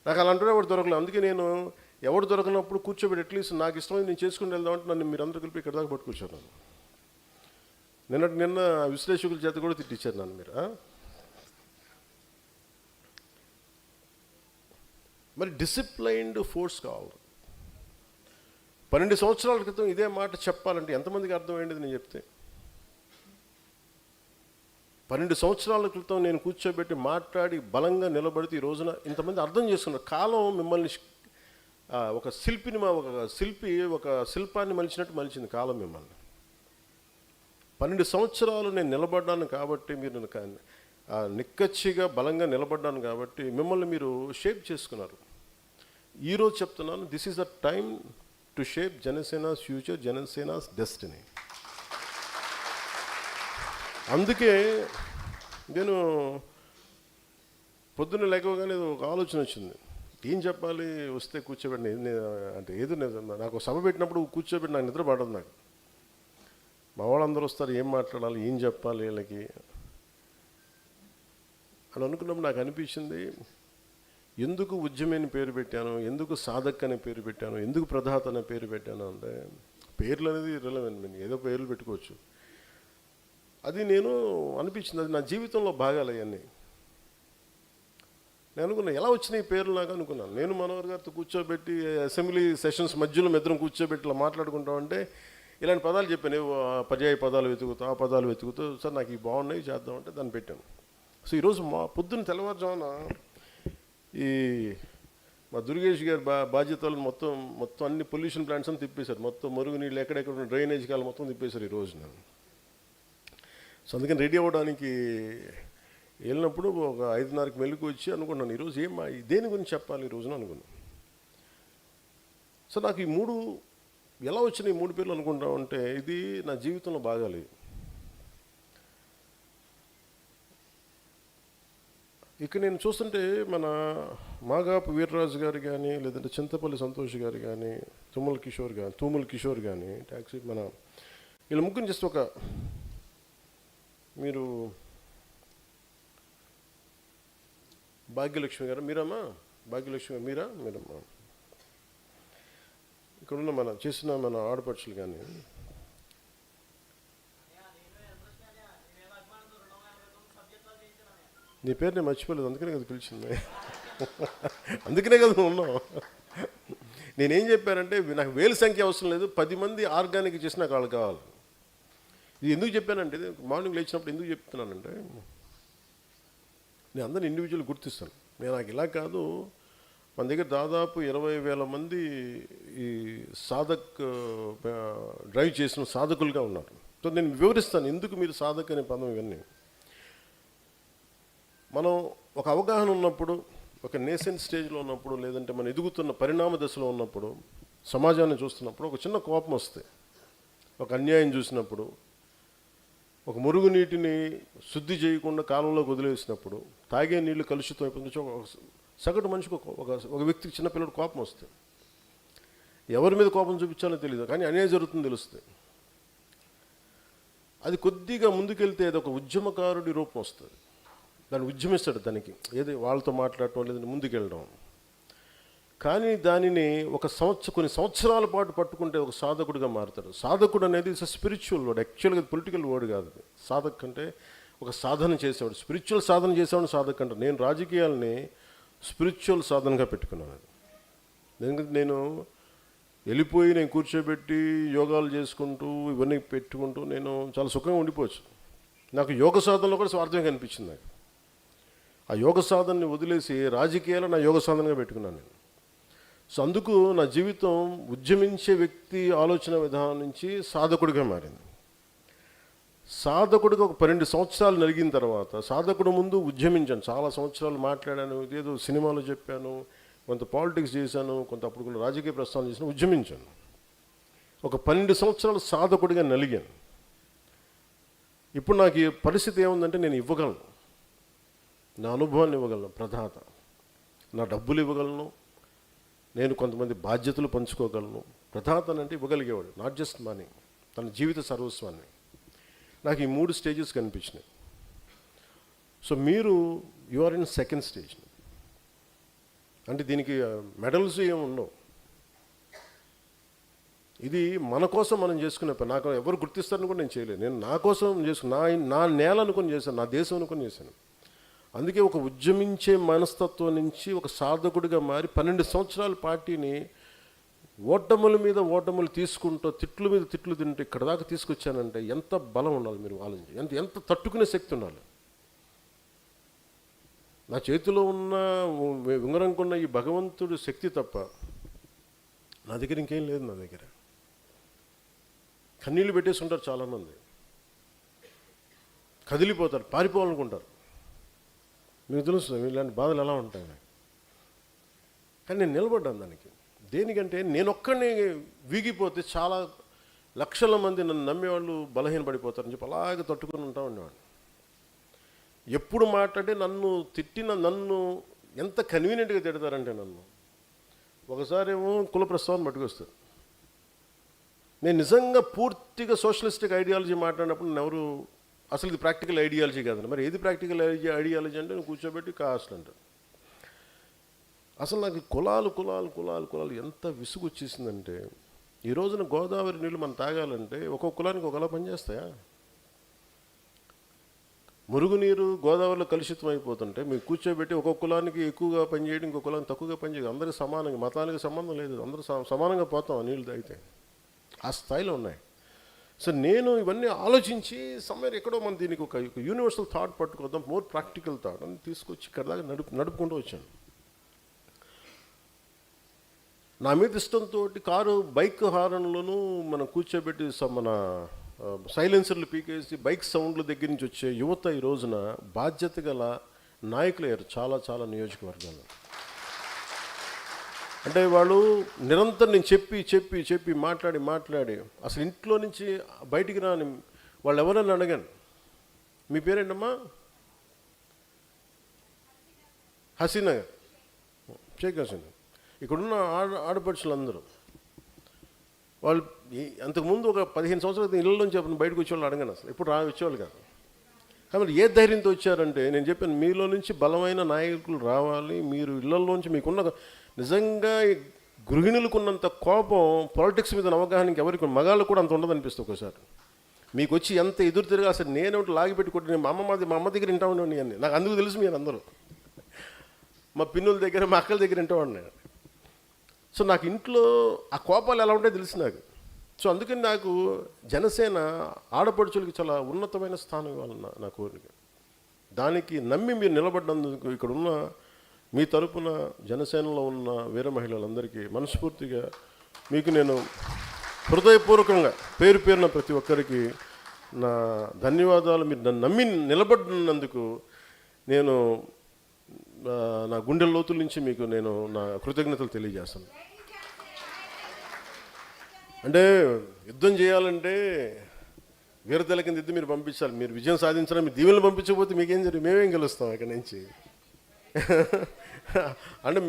నాకు అలాంటి ఎవరు దొరకలేదు. అందుకే నేను ఎవరు దొరకనప్పుడు కూర్చోబెట్టి అట్లీస్ట్ నాకు ఇష్టమైంది నేను చేసుకుని వెళ్దామంటే నన్ను మీరు అందరూ కలిపి ఇక్కడ దాకా పట్టుకొచ్చాను. నిన్న విశ్లేషకుల చేత కూడా తిట్టించారు నన్ను మీరు. మరి డిసిప్లైన్డ్ ఫోర్స్ కావాలి. 12 సంవత్సరాల క్రితం ఇదే మాట చెప్పాలంటే ఎంతమందికి అర్థమైంది నేను చెప్తే? 12 సంవత్సరాల క్రితం నేను కూర్చోబెట్టి మాట్లాడి బలంగా నిలబడితే ఈ రోజున ఇంతమంది అర్థం చేసుకున్నారు. కాలం మిమ్మల్ని ఒక శిల్పాన్ని మలిచినట్టు మలిచింది కాలం మిమ్మల్ని. 12 సంవత్సరాలు నేను నిలబడ్డాను కాబట్టి, మీరు నిక్కచ్చిగా బలంగా నిలబడ్డాను కాబట్టి మిమ్మల్ని మీరు షేప్ చేసుకున్నారు. ఈరోజు చెప్తున్నాను, this is the time to shape Janasena's future, Janasena's destiny. అందుకే నేను పొద్దున్న లేకగానే ఒక ఆలోచన వచ్చింది, ఏం చెప్పాలి వస్తే కూర్చోబెట్టి అంటే ఏదో నాకు సభ పెట్టినప్పుడు కూర్చోబెట్టి నాకు నిద్ర పడదు. నాకు మా వాళ్ళందరూ వస్తారు, ఏం మాట్లాడాలి, ఏం చెప్పాలి వీళ్ళకి అని అనుకున్నప్పుడు నాకు అనిపించింది, ఎందుకు ఉద్యమని పేరు పెట్టాను, ఎందుకు సాధక్ అనే పేరు పెట్టాను, ఎందుకు ప్రధాత అనే పేరు పెట్టాను అంటే, పేర్లు అనేది రిలవెంట్, నేను ఏదో పేర్లు పెట్టుకోవచ్చు. అది నేను అనిపించింది, అది నా జీవితంలో భాగాలు అవన్నీ. నేను అనుకున్నా ఎలా వచ్చినాయి పేర్లు నాకు అనుకున్నాను. నేను మనోహర్ గారితో కూర్చోబెట్టి అసెంబ్లీ సెషన్స్ మధ్యలో మెద్దరం కూర్చోబెట్టి ఇలా మాట్లాడుకుంటామంటే ఇలాంటి పదాలు చెప్పాను, పర్యాయ పదాలు వెతుకుతూ ఆ పదాలు వెతుకుతూ, సార్ నాకు ఈ బాగున్నాయి చేద్దామంటే దాన్ని పెట్టాను. సో ఈరోజు పొద్దున్న తెల్లవారుజామున మా దుర్గేష్ గారి బాధ్యతలను మొత్తం అన్ని పొల్యూషన్ ప్లాంట్స్ అని తిప్పేశారు. మొత్తం మురుగునీళ్ళు ఎక్కడెక్కడ డ్రైనేజ్ కాలు మొత్తం తిప్పేశారు ఈ రోజున. సో అందుకని రెడీ అవ్వడానికి వెళ్ళినప్పుడు ఒక 5:30కి మెలుగు వచ్చి అనుకున్నాను, ఈరోజు దేని గురించి చెప్పాలి ఈ రోజున అనుకున్నాను. సో నాకు ఈ 3 ఎలా వచ్చినాయి 3 పేర్లు అనుకుంటా ఉంటే, ఇది నా జీవితంలో బాగాలి. ఇక్కడ నేను చూస్తుంటే మన మాగాపు వీర్రాజు గారు కానీ, లేదంటే చింతపల్లి సంతోష్ గారు కానీ, తూముల్ కిషోర్ కానీ ట్యాక్సీ మన వీళ్ళ ముగ్గురు జస్ట్ ఒక మీరు భాగ్యలక్ష్మి గారు మీరమ్మా, భాగ్యలక్ష్మి గారు మీరమ్మా, ఇక్కడున్న చేసిన మన ఆడపడుచులు కానీ నీ పేరు నేను మర్చిపోలేదు, అందుకనే కదా పిలిచింది. అందుకనే కదా ఉన్నాం. నేనేం చెప్పానంటే నాకు వేలు సంఖ్య అవసరం లేదు, 10 మంది ఆర్గానిక్ చేసి నాకు వాళ్ళు కావాలి. ఇది ఎందుకు చెప్పానంటే, మార్నింగ్ లేచినప్పుడు ఎందుకు చెప్తున్నానంటే, నేను అందరిని ఇండివిజువల్ గుర్తిస్తాను. నేను నాకు ఇలా కాదు, మన దగ్గర దాదాపు 20,000 మంది ఈ సాధక్ డ్రైవ్ చేసిన సాధకులుగా ఉన్నారు. సో నేను వివరిస్తాను ఎందుకు మీరు సాధక్ అనే పదం ఇవన్నీ. మనం ఒక అవగాహన ఉన్నప్పుడు, ఒక నేసెంట్ స్టేజ్లో ఉన్నప్పుడు, లేదంటే మనం ఎదుగుతున్న పరిణామ దశలో ఉన్నప్పుడు, సమాజాన్ని చూస్తున్నప్పుడు ఒక చిన్న కోపం వస్తే, ఒక అన్యాయం చూసినప్పుడు, ఒక మురుగునీటిని శుద్ధి చేయకుండా కాలంలోకి వదిలేసినప్పుడు, తాగే నీళ్లు కలుషితం అయిపోతుంది. సగటు మనిషికి ఒక వ్యక్తికి చిన్నపిల్లడు కోపం వస్తే ఎవరి మీద కోపం చూపించాలో తెలియదు, కానీ అన్యాయం జరుగుతుందో తెలుస్తుంది. అది కొద్దిగా ముందుకెళ్తే అది ఒక ఉద్యమకారుడి రూపం వస్తుంది. దాన్ని ఉద్యమిస్తాడు, దానికి ఏది వాళ్ళతో మాట్లాడటం లేదంటే ముందుకెళ్ళడం. కానీ దానిని కొన్ని సంవత్సరాల పాటు పట్టుకుంటే ఒక సాధకుడిగా మారుతాడు. సాధకుడు అనేది ఇట్స్ స్పిరిచువల్ వర్డ్, యాక్చువల్గా పొలిటికల్ వర్డ్ కాదు. సాధక్ అంటే ఒక సాధన చేసేవాడు, స్పిరిచువల్ సాధన చేసేవాడు సాధక్ అంటారు. నేను రాజకీయాలని స్పిరిచువల్ సాధనగా పెట్టుకున్నాను. ఎందుకంటే నేను వెళ్ళిపోయి నేను కూర్చోబెట్టి యోగాలు చేసుకుంటూ ఇవన్నీ పెట్టుకుంటూ నేను చాలా సుఖంగా ఉండిపోవచ్చు. నాకు యోగ సాధనలో కూడా స్వార్థంగా కనిపించింది. నాకు ఆ యోగ సాధనని వదిలేసి రాజకీయాలు నా యోగ సాధనగా పెట్టుకున్నాను నేను. సో అందుకు నా జీవితం ఉద్యమించే వ్యక్తి ఆలోచన విధానం నుంచి సాధకుడిగా మారింది. సాధకుడిగా ఒక 12 సంవత్సరాలు నలిగిన తర్వాత, సాధకుడు ముందు ఉద్యమించాను, చాలా సంవత్సరాలు మాట్లాడాను, ఏదో సినిమాలో చెప్పాను, కొంత పాలిటిక్స్ చేశాను, కొంత అప్పుడు కొన్ని రాజకీయ ప్రస్తావన చేశాను, ఉద్యమించాను. ఒక 12 సంవత్సరాలు సాధకుడిగా నలిగాను. ఇప్పుడు నాకు ఈ పరిస్థితి ఏముందంటే, నేను ఇవ్వగలను, నా అనుభవాన్ని ఇవ్వగలను, ప్రధాత నా డబ్బులు ఇవ్వగలను, నేను కొంతమంది బాధ్యతలు పంచుకోగలను. ప్రధాత అంటే ఇవ్వగలిగేవాడు, నాట్ జస్ట్ మనీ, తన జీవిత సర్వస్వాన్ని. నాకు ఈ 3 స్టేజెస్ కనిపించినాయి. సో మీరు you are in second stage. అంటే దీనికి మెడల్స్ ఏమి ఉండవు. ఇది మన కోసం మనం చేసుకునే పని. నాకు ఎవరు గుర్తిస్తారని కూడా నేను చేయలేదు. నేను నా కోసం చేసుకున్నాను, నా నేల అనుకొని చేశాను, నా దేశం అనుకొని చేశాను. అందుకే ఒక ఉద్యమించే మనస్తత్వం నుంచి ఒక సాధకుడిగా మారి 12 సంవత్సరాల పార్టీని ఓటముల మీద ఓటములు తీసుకుంటూ, తిట్లు మీద తిట్లు తింటూ ఇక్కడ దాకా తీసుకొచ్చానంటే ఎంత బలం ఉండాలి మీరు ఆలోచించి, ఎంత తట్టుకునే శక్తి ఉండాలి. నా చేతిలో ఉన్న ఉంగరంకున్న ఈ భగవంతుడు శక్తి తప్ప నా దగ్గర ఇంకేం లేదు. నా దగ్గర కన్నీళ్ళు పెట్టేసి ఉంటారు చాలామంది, కదిలిపోతారు, పారిపోవాలనుకుంటారు. మీకు తెలుస్తుంది ఇలాంటి బాధలు ఎలా ఉంటాయి. కానీ నేను నిలబడ్డాను దానికి. దేనికంటే నేను ఒక్కడిని వీగిపోతే చాలా లక్షల మంది నన్ను నమ్మేవాళ్ళు బలహీనపడిపోతారని చెప్పి అలాగే తట్టుకుని ఉంటా ఉండేవాడిని. ఎప్పుడు మాట్లాడితే నన్ను ఎంత కన్వీనియంట్గా తిడతారంటే, నన్ను ఒకసారి ఏమో కుల ప్రస్తావన పట్టుకొస్తారు. నేను నిజంగా పూర్తిగా సోషలిస్టిక్ ఐడియాలజీ మాట్లాడినప్పుడు నన్ను ఎవరు అసలు ఇది ప్రాక్టికల్ ఐడియాలజీ కాదండి. మరి ఏది ప్రాక్టికల్ ఐడియాలజీ అంటే నేను కూర్చోబెట్టి కాస్ట్ అంటారు. అసలు నాకు కులాలు ఎంత విసుగు వచ్చేసిందంటే, ఈ రోజున గోదావరి నీళ్ళు మనం తాగాలంటే ఒక్కొక్క కులానికి ఒకలా పనిచేస్తాయా? మురుగునీరు గోదావరిలో కలుషితం అయిపోతుంటే మీరు కూర్చోబెట్టి ఒక్కొక్క కులానికి ఎక్కువగా పనిచేయడం, ఇంకొక కులానికి తక్కువగా పనిచేయడం, అందరికీ సమానంగా, మతానికి సంబంధం లేదు, అందరూ సమానంగా పోతాం ఆ నీళ్ళు తాగితే. ఆ స్థాయిలో ఉన్నాయి. సో నేను ఇవన్నీ ఆలోచించి సమ్వేర్ ఎక్కడో మనం దీనికి ఒక యూనివర్సల్ థాట్ పట్టుకోద్దాం, మోర్ ప్రాక్టికల్ థాట్ అని తీసుకొచ్చి ఇక్కడ దాకా నడుపుకుంటూ వచ్చాను. నా మీద ఇష్టంతో బైక్ హారన్లోనూ మనం కూర్చోబెట్టి మన సైలెన్సర్లు పీకేసి బైక్ సౌండ్ల దగ్గర నుంచి వచ్చే యువత ఈ రోజున బాధ్యత గల నాయకులు అయ్యారు చాలా నియోజకవర్గాలు. అంటే వాళ్ళు నిరంతరం నేను చెప్పి మాట్లాడి అసలు ఇంట్లో నుంచి బయటికి రాని వాళ్ళు ఎవరన్నా అడగాను, మీ పేరేంటమ్మా? హసీనా గారు, షేక్ హసీనా. ఇక్కడున్న ఆడపడుచులందరూ వాళ్ళు అంతకుముందు ఒక 15 సంవత్సరాల క్రితం ఇళ్ళలోంచి బయటకు వచ్చేవాళ్ళు అడగను అసలు, ఇప్పుడు వచ్చేవాళ్ళు కాదు. కాబట్టి ఏ ధైర్యంతో వచ్చారంటే, నేను చెప్పాను మీలో నుంచి బలమైన నాయకులు రావాలి. మీరు ఇళ్లలోంచి మీకున్న నిజంగా గృహిణులకున్నంత కోపం పాలిటిక్స్ మీద అవగాహనకి ఎవరికి మగాళ్ళు కూడా అంత ఉండదు అనిపిస్తుంది ఒకసారి. మీకు వచ్చి ఎంత ఎదురు తిరిగి అసలు నేనేమిటి లాగిపెట్టి కొట్టి నేను మా అమ్మ దగ్గర వింటా ఉండేవాడిని అన్నీ. నాకు అందుకు తెలుసు మీరు అందరూ. మా పిన్నుల దగ్గర మా అక్కల దగ్గర వింటావాడిని. సో నాకు ఇంట్లో ఆ కోపాలు ఎలా ఉంటాయో తెలుసు నాకు. సో అందుకని నాకు జనసేన ఆడపడుచులకి చాలా ఉన్నతమైన స్థానం ఇవ్వాలన్న నా కోరిక. దానికి నమ్మి మీరు నిలబడ్డందుకు ఇక్కడ ఉన్న మీ తరపున జనసేనలో ఉన్న వీర మహిళలందరికీ మనస్ఫూర్తిగా మీకు నేను హృదయపూర్వకంగా పేరు పేరున ప్రతి ఒక్కరికి నా ధన్యవాదాలు. మీరు నన్ను నమ్మి నిలబడినందుకు నేను నా గుండె లోతుల నుంచి మీకు నేను నా కృతజ్ఞతలు తెలియజేస్తాను. అంటే యుద్ధం చేయాలంటే వీరతల కింద దిద్దు మీరు పంపించాలి. మీరు విజయం సాధించడం మీ దీవెనలు పంపించకపోతే మీకేం జరిగి మేమేం గెలుస్తాం ఇక్కడి నుంచి. అంటే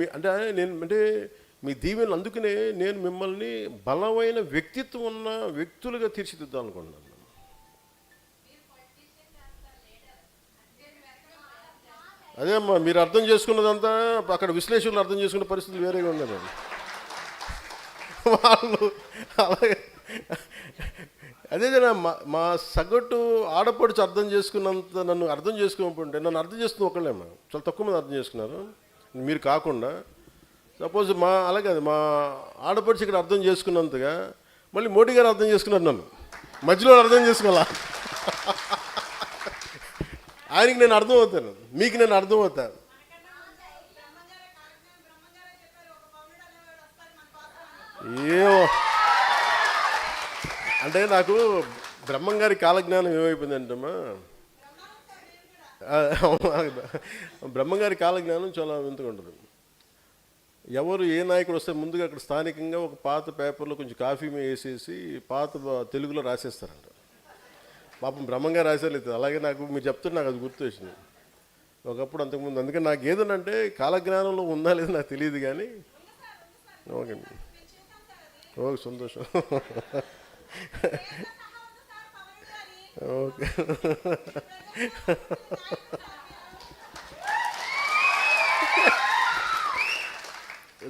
మీ దీవెనలు, అందుకనే నేను మిమ్మల్ని బలమైన వ్యక్తిత్వం ఉన్న వ్యక్తులుగా తీర్చిదిద్దాం అనుకుంటున్నాను. అదే అమ్మా, మీరు అర్థం చేసుకున్నదంతా అక్కడ విశ్లేషకులు అర్థం చేసుకునే పరిస్థితులు వేరేగా ఉన్నాయి. వాళ్ళు అలాగే అదే మా సగటు ఆడపడుచు అర్థం చేసుకున్నంత నన్ను అర్థం చేసుకోకుంటే, నన్ను అర్థం చేసుకుని ఒకళ్ళేమ్మా చాలా తక్కువ మంది అర్థం చేసుకున్నారు. మీరు కాకుండా సపోజ్ అలాగే మా ఆడపడుచు ఇక్కడ అర్థం చేసుకున్నంతగా మళ్ళీ మోడీ గారు అర్థం చేసుకున్నారు. నన్ను మధ్యలో అర్థం చేసుకోవాలా? ఆయనకి నేను అర్థం అవుతాను, మీకు నేను అర్థం అవుతాను. ఏమో అంటే నాకు బ్రహ్మంగారి కాలజ్ఞానం ఏమైపోయిందంటమ్మా, బ్రహ్మంగారి కాలజ్ఞానం చాలా వింతగా ఉంటుంది. ఎవరు ఏ నాయకుడు వస్తే ముందుగా అక్కడ స్థానికంగా ఒక పాత పేపర్లో కొంచెం కాఫీ వేసేసి పాత తెలుగులో రాసేస్తారంట. పాపం బ్రహ్మంగారు రాసేలేదు. అలాగే నాకు మీరు చెప్తుంటే నాకు అది గుర్తు వచ్చింది ఒకప్పుడు అంతకుముందు. అందుకని నాకు ఏదనంటే కాలజ్ఞానంలో ఉందా లేదా నాకు తెలియదు కానీ ఓకే ఓకే సంతోషం ఓకే.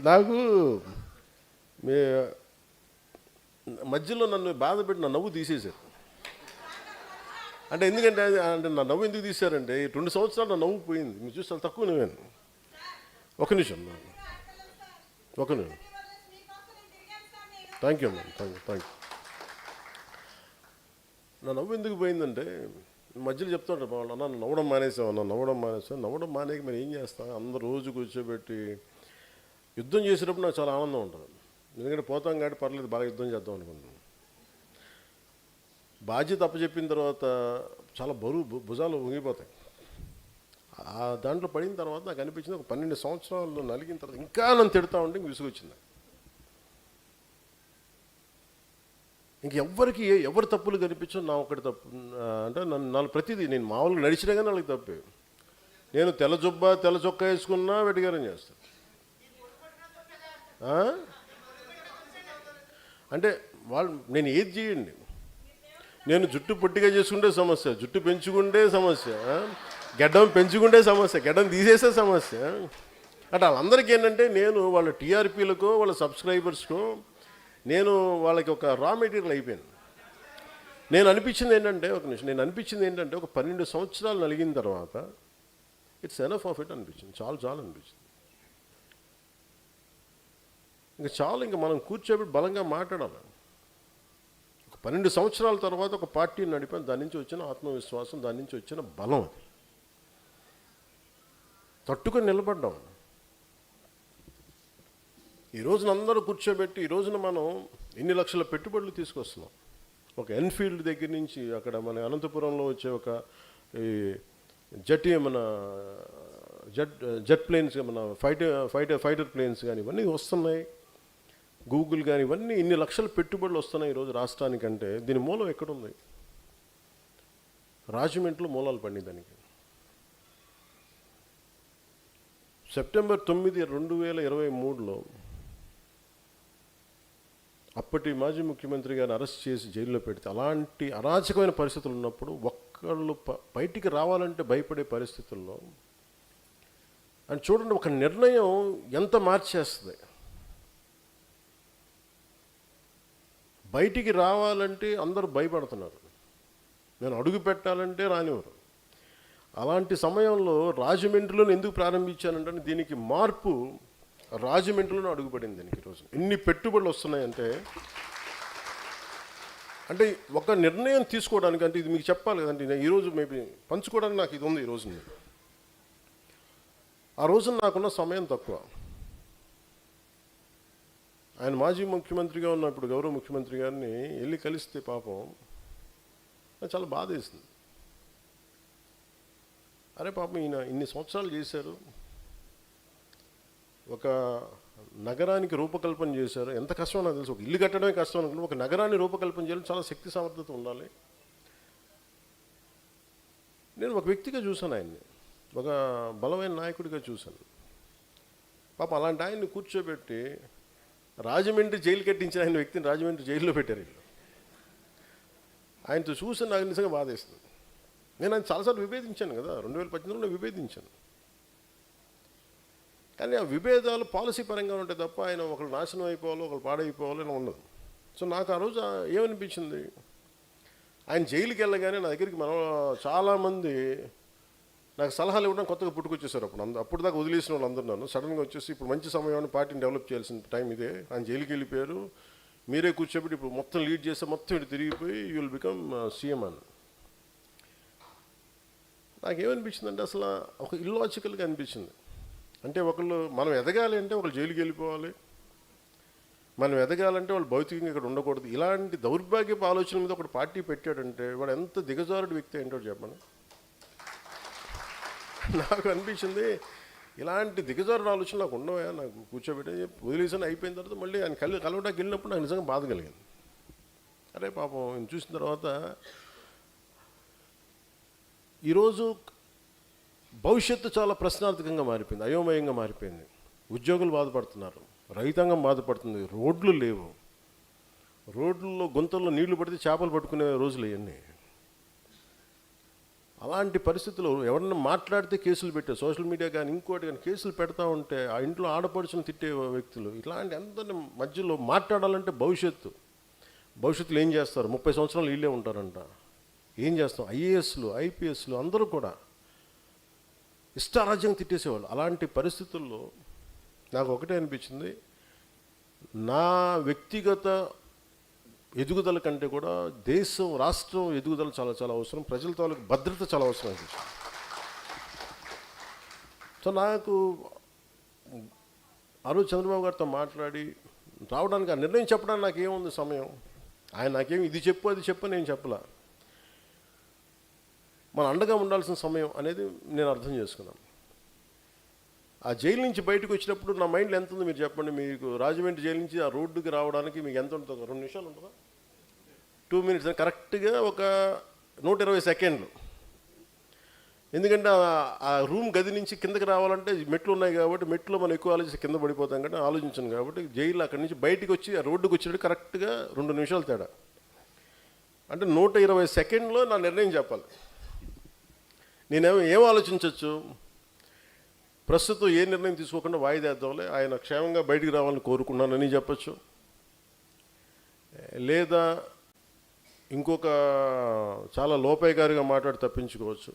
నాకు మధ్యలో నన్ను బాధ పెట్టి నా నవ్వు తీసేశారు. అంటే ఎందుకంటే నా నవ్వు ఎందుకు తీశారంటే 2 సంవత్సరాలు నా నవ్వు పోయింది. మీరు చూస్తే చాలా తక్కువ నవ్వాను. ఒక నిమిషం థ్యాంక్ యూ అమ్మా, థ్యాంక్ యూ. నా నవ్వు ఎందుకు పోయిందంటే మధ్యలో చెప్తా ఉంటారు వాళ్ళు, అన్న నవ్వడం మానేసాం. నవ్వడం మానేకి మరి ఏం చేస్తాం? అందరూ రోజు కూర్చోబెట్టి యుద్ధం చేసేటప్పుడు నాకు చాలా ఆనందం ఉంటుంది. ఎందుకంటే పోతాం కాబట్టి పర్లేదు, బాగా యుద్ధం చేద్దాం అనుకుంటున్నాను. బాధ్యత అప్పచెప్పిన తర్వాత చాలా బరువు భుజాలు వంగిపోతాయి. ఆ దాంట్లో పడిన తర్వాత నాకు అనిపించింది ఒక 12 సంవత్సరాలు నలిగిన తర్వాత ఇంకా నన్ను తిడతా ఉంటే ఇంక విసుగొచ్చింది. ఇంకెవ్వరికి ఎవరు తప్పులు కనిపించో నా ఒకటి తప్పు అంటే నన్ను ప్రతిదీ నేను మామూలుగా నడిచినా కానీ వాళ్ళకి తప్పే. నేను తెల్ల జుబ్బా తెల్ల చొక్కా వేసుకున్నా వెటిగారం చేస్తాను. అంటే వాళ్ళు నేను ఏది చేయండి, నేను జుట్టు పొట్టిగా చేసుకుంటే సమస్య, జుట్టు పెంచుకుంటే సమస్య, గడ్డం పెంచుకుంటే సమస్య, గడ్డం తీసేసే సమస్య. అంటే వాళ్ళందరికీ ఏంటంటే నేను వాళ్ళ టీఆర్పీలకో వాళ్ళ సబ్స్క్రైబర్స్కో నేను వాళ్ళకి ఒక రా మెటీరియల్ అయిపోయాను. నేను అనిపించింది ఏంటంటే ఒక 12 సంవత్సరాలు నలిగిన తర్వాత ఇట్స్ ఎనఫ్ ఆఫ్ ఇట్ అనిపించింది. చాలు అనిపించింది. ఇంకా చాలు, ఇంకా మనం కూర్చోబెట్టి బలంగా మాట్లాడాలి. ఒక 12 సంవత్సరాల తర్వాత ఒక పార్టీని నడిపాను. దాని నుంచి వచ్చిన ఆత్మవిశ్వాసం, దాని నుంచి వచ్చిన బలం, అది తట్టుకొని నిలబడ్డాం. ఈ రోజున అందరూ కూర్చోబెట్టి ఈ రోజున మనం ఎన్ని లక్షల పెట్టుబడులు తీసుకొస్తున్నాం. ఒక ఎన్ఫీల్డ్ దగ్గర నుంచి అక్కడ మన అనంతపురంలో వచ్చే ఒక ఈ జెట్ ప్లేన్స్, మన ఫైటర్ ప్లేన్స్ కానీ ఇవన్నీ వస్తున్నాయి. గూగుల్ కానీ ఇవన్నీ ఇన్ని లక్షల పెట్టుబడులు వస్తున్నాయి ఈరోజు రాష్ట్రానికంటే దీని మూలం ఎక్కడుంది? రాజమండ్రిలో మూలాలు పడింది దానికి. సెప్టెంబర్ 9, 2023లో అప్పటి మాజీ ముఖ్యమంత్రి గారిని అరెస్ట్ చేసి జైల్లో పెడితే అలాంటి అరాచకమైన పరిస్థితులు ఉన్నప్పుడు ఒక్కళ్ళు బయటికి రావాలంటే భయపడే పరిస్థితుల్లో అని చూడండి, ఒక నిర్ణయం ఎంత మార్చేస్తుంది. బయటికి రావాలంటే అందరూ భయపడుతున్నారు, నేను అడుగు పెట్టాలంటే రానివ్వరు. అలాంటి సమయంలో రాజమండ్రిలోనే ఎందుకు ప్రారంభించానంటే దీనికి మార్పు రాజమండ్రిలోనే అడుగుపడింది. దీనికి ఈరోజు ఎన్ని పెట్టుబడులు వస్తున్నాయంటే, అంటే ఒక నిర్ణయం తీసుకోవడానికి, అంటే ఇది మీకు చెప్పాలి కదండి, నేను ఈరోజు మేబీ పంచుకోవడానికి నాకు ఇది ఉంది. ఈరోజు ఆ రోజున నాకున్న సమయం తక్కువ. ఆయన మాజీ ముఖ్యమంత్రిగా ఉన్నప్పుడు గౌరవ ముఖ్యమంత్రి గారిని వెళ్ళి కలిస్తే పాపం నాకు చాలా బాధ వేసింది. అరే పాపం ఈయన ఇన్ని సంవత్సరాలు చేశారు, ఒక నగరానికి రూపకల్పన చేశారు. ఎంత కష్టమో నాకు తెలుసు. ఒక ఇల్లు కట్టడమే కష్టం అనుకుంటే ఒక నగరాన్ని రూపకల్పన చేయడం చాలా శక్తి సమర్థత ఉండాలి. నేను ఒక వ్యక్తిగా చూశాను ఆయన్ని, ఒక బలమైన నాయకుడిగా చూశాను. పాపం అలాంటి ఆయన్ని కూర్చోబెట్టి రాజమండ్రి జైలు కట్టించిన ఆయన వ్యక్తిని రాజమండ్రి జైల్లో పెట్టారు వీళ్ళు. ఆయనతో చూసి నాకు నిజంగా బాధేస్తుంది. నేను ఆయన చాలాసార్లు విభేదించాను కదా, 2018లో విభేదించాను. కానీ ఆ విభేదాలు పాలసీ పరంగా ఉంటాయి తప్ప ఆయన ఒకళ్ళు నాశనం అయిపోవాలో ఒకళ్ళు పాడైపోవాలో అని ఉండదు. సో నాకు ఆ రోజు ఏమనిపించింది, ఆయన జైలుకి వెళ్ళగానే నా దగ్గరికి చాలామంది నాకు సలహాలు ఇవ్వడం కొత్తగా పుట్టుకొచ్చేసారు. అప్పుడు దాకా వదిలేసిన వాళ్ళు అందరూ నన్ను సడన్గా వచ్చేసి ఇప్పుడు మంచి సమయాన్ని పార్టీని డెవలప్ చేయాల్సిన టైం ఇదే, ఆయన జైలుకి వెళ్ళిపోయారు, మీరే కూర్చోబెట్టి ఇప్పుడు మొత్తం లీడ్ చేస్తే మొత్తం ఇటు తిరిగిపోయి యూ విల్ బికమ్ సీఎం అని. నాకేమనిపించిందంటే అసలు ఒక ఇల్లాజికల్గా అనిపించింది. అంటే ఒకళ్ళు మనం ఎదగాలి అంటే ఒకళ్ళు జైలుకి వెళ్ళిపోవాలి, మనం ఎదగాలంటే వాళ్ళు భౌతికంగా ఇక్కడ ఉండకూడదు. ఇలాంటి దౌర్భాగ్యపు ఆలోచన మీద ఒకటి పార్టీ పెట్టాడంటే వాడు ఎంత దిగజారుడు వ్యక్తి ఏంటో చెప్పండి. నాకు అనిపించింది ఇలాంటి దిగజారుడు ఆలోచన నాకు ఉండవా, నాకు కూర్చోబెట్టి వదిలేసాను. అయిపోయిన తర్వాత మళ్ళీ ఆయన కలవడానికి వెళ్ళినప్పుడు నాకు నిజంగా బాధ కలిగింది. అరే పాపం ఆయన చూసిన తర్వాత ఈరోజు భవిష్యత్తు చాలా ప్రశ్నార్థకంగా మారిపోయింది, అయోమయంగా మారిపోయింది. ఉద్యోగులు బాధపడుతున్నారు, రైతాంగం బాధపడుతుంది, రోడ్లు లేవు, రోడ్లలో గుంతల్లో నీళ్లు పడితే చేపలు పట్టుకునే రోజులు ఇవన్నీ. అలాంటి పరిస్థితుల్లో ఎవరన్నా మాట్లాడితే కేసులు పెట్టే సోషల్ మీడియా కానీ ఇంకోటి కానీ కేసులు పెడతా ఉంటే ఆ ఇంట్లో ఆడపడుచుని తిట్టే వ్యక్తులు, ఇట్లాంటి అందరి మధ్యలో మాట్లాడాలంటే భవిష్యత్తులో ఏం చేస్తారు, 30 సంవత్సరాలు వీళ్ళే ఉంటారంట, ఏం చేస్తాం, ఐఏఎస్లు ఐపీఎస్లు అందరూ కూడా ఇష్టారాజ్యం తిట్టేసేవాళ్ళు. అలాంటి పరిస్థితుల్లో నాకు ఒకటే అనిపించింది, నా వ్యక్తిగత ఎదుగుదల కంటే కూడా దేశం రాష్ట్రం ఎదుగుదల చాలా చాలా అవసరం, ప్రజల తాలూకు భద్రత చాలా అవసరం అనిపించింది. సో నాకు ఆ రోజు చంద్రబాబు గారితో మాట్లాడి రావడానికి, ఆ నిర్ణయం చెప్పడానికి నాకేముంది సమయం, ఆయన నాకేమి ఇది చెప్పు అది చెప్పు నేను చెప్పలా, మన అండగా ఉండాల్సిన సమయం అనేది నేను అర్థం చేసుకున్నాను. ఆ జైలు నుంచి బయటకు వచ్చినప్పుడు నా మైండ్లో ఎంత ఉంది మీరు చెప్పండి. మీకు రాజమండ్రి జైలు నుంచి ఆ రోడ్డుకి రావడానికి మీకు ఎంత ఉంటుంది, 2 నిమిషాలు ఉంటుందా, 2 మినిట్స్ కరెక్ట్గా ఒక 120 సెకండ్లు. ఎందుకంటే ఆ రూమ్ గది నుంచి కిందకి రావాలంటే మెట్లు ఉన్నాయి కాబట్టి మెట్లో మనం ఎక్కువ ఆలోచించి కింద పడిపోతాం కాబట్టి ఆలోచించాను. కాబట్టి జైలు అక్కడి నుంచి బయటికి వచ్చి ఆ రోడ్డుకి వచ్చేటప్పుడు కరెక్ట్గా 2 నిమిషాలు తేడా. అంటే 120 సెకండ్లో నా నిర్ణయం చెప్పాలి. ఏం ఆలోచించవచ్చు, ప్రస్తుతం ఏ నిర్ణయం తీసుకోకుండా వాయిదేద్దాంలే, ఆయన క్షేమంగా బయటికి రావాలని కోరుకున్నానని చెప్పచ్చు, లేదా ఇంకొక చాలా లోపాయకారిగా మాట్లాడి తప్పించుకోవచ్చు,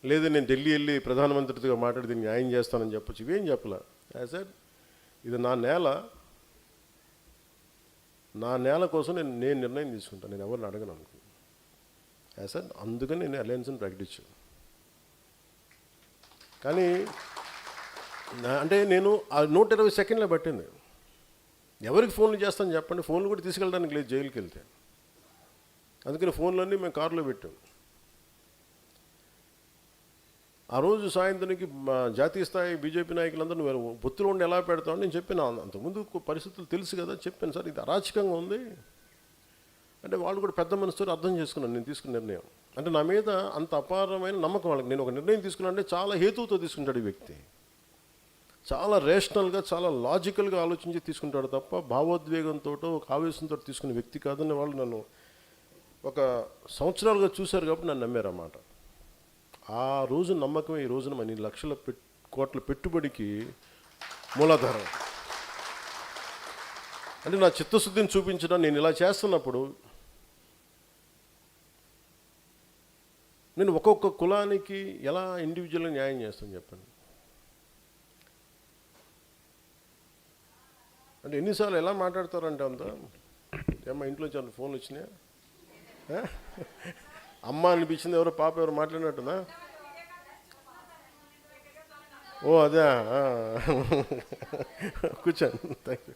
లేదా నేను ఢిల్లీ వెళ్ళి ప్రధానమంత్రితో మాట్లాడి దీన్ని న్యాయం చేస్తానని చెప్పచ్చు. ఇవేం చెప్పలే. యాజ్ సెడ్ ఇది నా నేల కోసం నేను నిర్ణయం తీసుకుంటాను, నేను ఎవరిని అడగను అనుకో. యాజ్ సెడ్ అందుకని నేను అలయన్స్ని ప్రకటించాను. కానీ అంటే నేను ఆ 120 సెకండ్లే పట్టింది. ఎవరికి ఫోన్లు చేస్తాను చెప్పండి, ఫోన్లు కూడా తీసుకెళ్ళడానికి లేదు జైలుకి వెళ్తే. అందుకని ఫోన్లన్నీ మేము కారులో పెట్టాం. ఆ రోజు సాయంత్రానికి జాతీయ స్థాయి బీజేపీ నాయకులందరూ నువ్వు పొత్తులో ఉండి ఎలా పెడతావు నేను చెప్పాను. అంతకుముందు పరిస్థితులు తెలుసు కదా, చెప్పాను సార్ ఇది అరాచకంగా ఉంది అంటే వాళ్ళు కూడా పెద్ద మనసుతో అర్థం చేసుకున్నాను నేను తీసుకున్న నిర్ణయం. అంటే నా మీద అంత అపారమైన నమ్మకం వాళ్ళకి. నేను ఒక నిర్ణయం తీసుకున్నా అంటే చాలా హేతువుతో తీసుకుంటాడు ఈ వ్యక్తి. చాలా రేషనల్గా, చాలా లాజికల్గా ఆలోచించి తీసుకుంటాడు తప్ప భావోద్వేగంతో, ఒక ఆవేశంతో తీసుకునే వ్యక్తి కాదని వాళ్ళు నన్ను ఒక సంవత్సరాలుగా చూశారు కాబట్టి నన్ను నమ్మారు అన్నమాట. ఆ రోజు నమ్మకం ఈ రోజున మన లక్షల కోట్ల పెట్టుబడికి మూలాధారం. అంటే నా చిత్తశుద్ధిని చూపించడం, నేను ఇలా చేస్తున్నప్పుడు నేను ఒక్కొక్క కులానికి ఎలా ఇండివిజువల్గా న్యాయం చేస్తాను చెప్పండి. అంటే ఎన్నిసార్లు ఎలా మాట్లాడతారంటే అంత ఏమ్మా ఇంట్లో చాలా ఫోన్లు వచ్చినాయా, అమ్మ అనిపించింది, ఎవరో పాప ఎవరు మాట్లాడినట్టునా? ఓ అదే, కూర్చోండి, థ్యాంక్ యూ.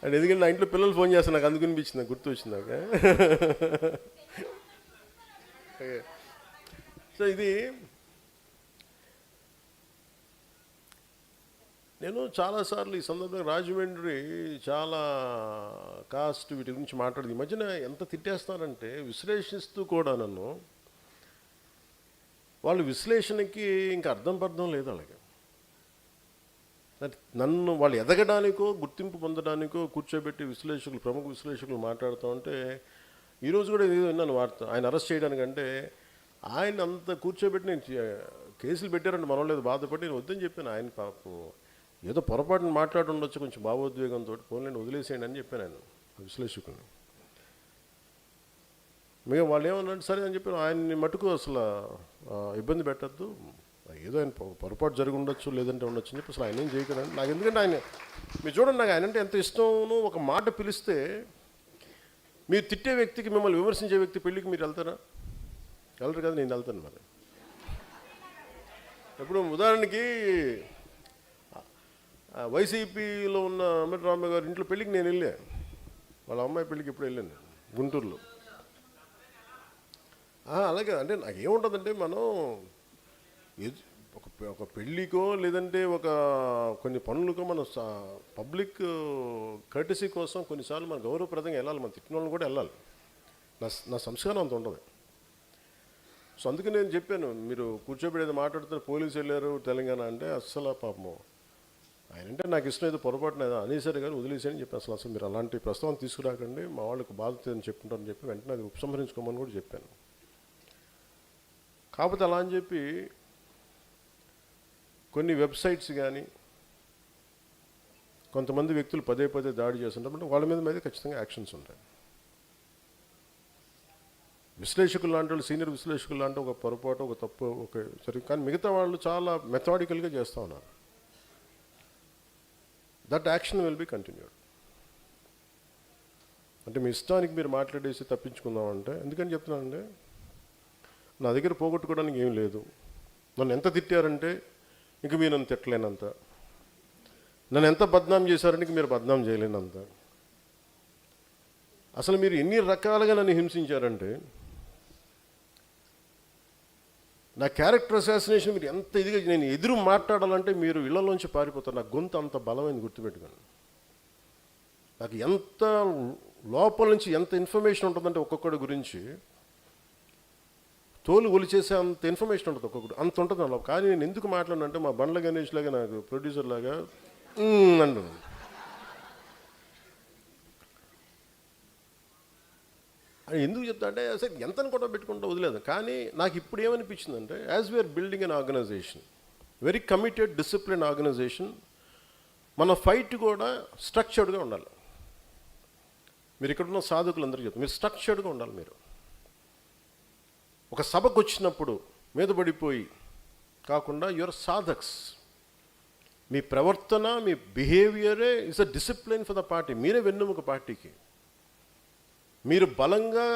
అంటే ఎందుకంటే నా ఇంట్లో పిల్లలు ఫోన్ చేస్తారు, నాకు అందుకు అనిపించింది, నాకు గుర్తు వచ్చింది నాకు. సో ఇది నేను చాలాసార్లు ఈ సందర్భంగా రాజమండ్రి చాలా కాస్ట్ వీటి గురించి మాట్లాడింది. ఈ మధ్యన ఎంత తిట్టేస్తారంటే విశ్లేషిస్తూ కూడా నన్ను, వాళ్ళు విశ్లేషణకి ఇంకా అర్థం పర్థం లేదు అలాగే. నన్ను వాళ్ళు ఎదగడానికో గుర్తింపు పొందడానికో కూర్చోబెట్టి విశ్లేషకులు, ప్రముఖ విశ్లేషకులు మాట్లాడుతూ ఉంటే, ఈరోజు కూడా ఏదో విన్నాను వార్త, ఆయన అరెస్ట్ చేయడానికంటే ఆయన అంత కూర్చోబెట్టి నేను కేసులు పెట్టారంటే మనం లేదు బాధపడి నేను వద్దని చెప్పాను. ఆయన పాపం ఏదో పొరపాటున మాట్లాడి ఉండొచ్చు కొంచెం భావోద్వేగంతో, ఫోన్లేండి వదిలేసేయండి అని చెప్పాను ఆయన విశ్లేషకుని. మేము వాళ్ళు ఏమన్నాడు సరే అని చెప్పాను. ఆయన్ని మటుకు అసలు ఇబ్బంది పెట్టద్దు, ఏదో ఆయన పొరపాటు జరిగి ఉండొచ్చు లేదంటే ఉండొచ్చు అని చెప్పి అసలు ఆయన ఏం చేయకూడదు నాకు. ఎందుకంటే ఆయన మీరు చూడండి, నాకు ఆయన అంటే ఎంత ఇష్టమో. ఒక మాట పిలిస్తే మీరు తిట్టే వ్యక్తికి, మిమ్మల్ని విమర్శించే వ్యక్తి పెళ్ళికి మీరు వెళ్తారా? వెళ్ళరు కదా, నేను వెళ్తాను. మరి ఇప్పుడు ఉదాహరణకి వైసీపీలో ఉన్న అంబటి గారి ఇంట్లో పెళ్ళికి నేను వెళ్ళాను, వాళ్ళ అమ్మాయి పెళ్ళికి ఇప్పుడు వెళ్ళాను గుంటూరులో. అలాగే అంటే నాకేముంటుందంటే, మనం ఒక పెళ్ళికో లేదంటే ఒక కొన్ని పనులకో మనం పబ్లిక్ కర్టసీ కోసం కొన్నిసార్లు మన గౌరవప్రదంగా వెళ్ళాలి, మన తిట్టిన వాళ్ళని కూడా వెళ్ళాలి. నా సంస్కారం అంత ఉండదు. సో అందుకే నేను చెప్పాను, మీరు కూర్చోబెడేది మాట్లాడుతున్న పోలీసు వెళ్ళారు తెలంగాణ అంటే అస్సలు పాపము ఆయన అంటే నాకు ఇష్టం, ఏదో పొరపాటున ఏదో అనేసరి కానీ వదిలేసారని చెప్పి అసలు మీరు అలాంటి ప్రస్తావన తీసుకురాకండి, మా వాళ్ళకి బాధ్యత అని చెప్పుకుంటారని చెప్పి వెంటనే అది ఉపసంహరించుకోమని కూడా చెప్పాను. కాకపోతే అలా అని చెప్పి కొన్ని వెబ్సైట్స్ కానీ కొంతమంది వ్యక్తులు పదే పదే దాడి చేస్తుంటారు, వాళ్ళ మీద ఖచ్చితంగా యాక్షన్స్ ఉంటాయి. విశ్లేషకులు లాంటి వాళ్ళు, సీనియర్ విశ్లేషకులు లాంటి ఒక పొరపాటు, ఒక తప్పు, ఒక సరే, కానీ మిగతా వాళ్ళు చాలా మెథాడికల్గా చేస్తూ ఉన్నారు. That action will be continued. అంటే మీ ఇష్టానికి మీరు మాట్లాడేసి తప్పించుకుందామంటే, ఎందుకని చెప్తున్నానంటే నా దగ్గర పోగొట్టుకోవడానికి ఏం లేదు. నన్ను ఎంత తిట్టారంటే ఇంక మీరు నన్ను తిట్టలేనంత, నన్ను ఎంత బద్నాం చేశారంటే ఇంక మీరు బద్నాం చేయలేనంత, అసలు మీరు ఎన్ని రకాలుగా నన్ను హింసించారంటే, నా క్యారెక్టర్ అసాసినేషన్ మీరు ఎంత ఇదిగా, నేను ఎదురు మాట్లాడాలంటే మీరు ఇళ్లలోంచి పారిపోతారు. నా గొంతు అంత బలమైంది, గుర్తుపెట్టుకోండి. నాకు ఎంత లోపల నుంచి ఎంత ఇన్ఫర్మేషన్ ఉంటుందంటే ఒక్కొక్కడి గురించి తోలు ఒలిచేసే అంత ఇన్ఫర్మేషన్ ఉంటుంది ఒక్కొక్కటి, అంత ఉంటుంది అలా. కానీ నేను ఎందుకు మాట్లాడినంటే మా బండ్ల గణేష్ లాగా, నాకు ప్రొడ్యూసర్ లాగా అంటున్నాను. అని ఎందుకు చెప్తా అంటే అసలు ఎంత కూడా పెట్టుకుంటూ వదిలేదు. కానీ నాకు ఇప్పుడు ఏమనిపించిందంటే, as we are building an organisation, very committed discipline organisation, మన ఫైట్ కూడా స్ట్రక్చర్డ్గా ఉండాలి. మీరు ఇక్కడున్న సాధకులందరికీ చెప్తారు, మీరు స్ట్రక్చర్డ్గా ఉండాలి. మీరు ఒక సభకు వచ్చినప్పుడు మీద పడిపోయి కాకుండా యువర్ సాధక్స్, మీ ప్రవర్తన, మీ బిహేవియరే is a discipline for the party. మీరే వెన్నుముక పార్టీకి. మీరు బలంగా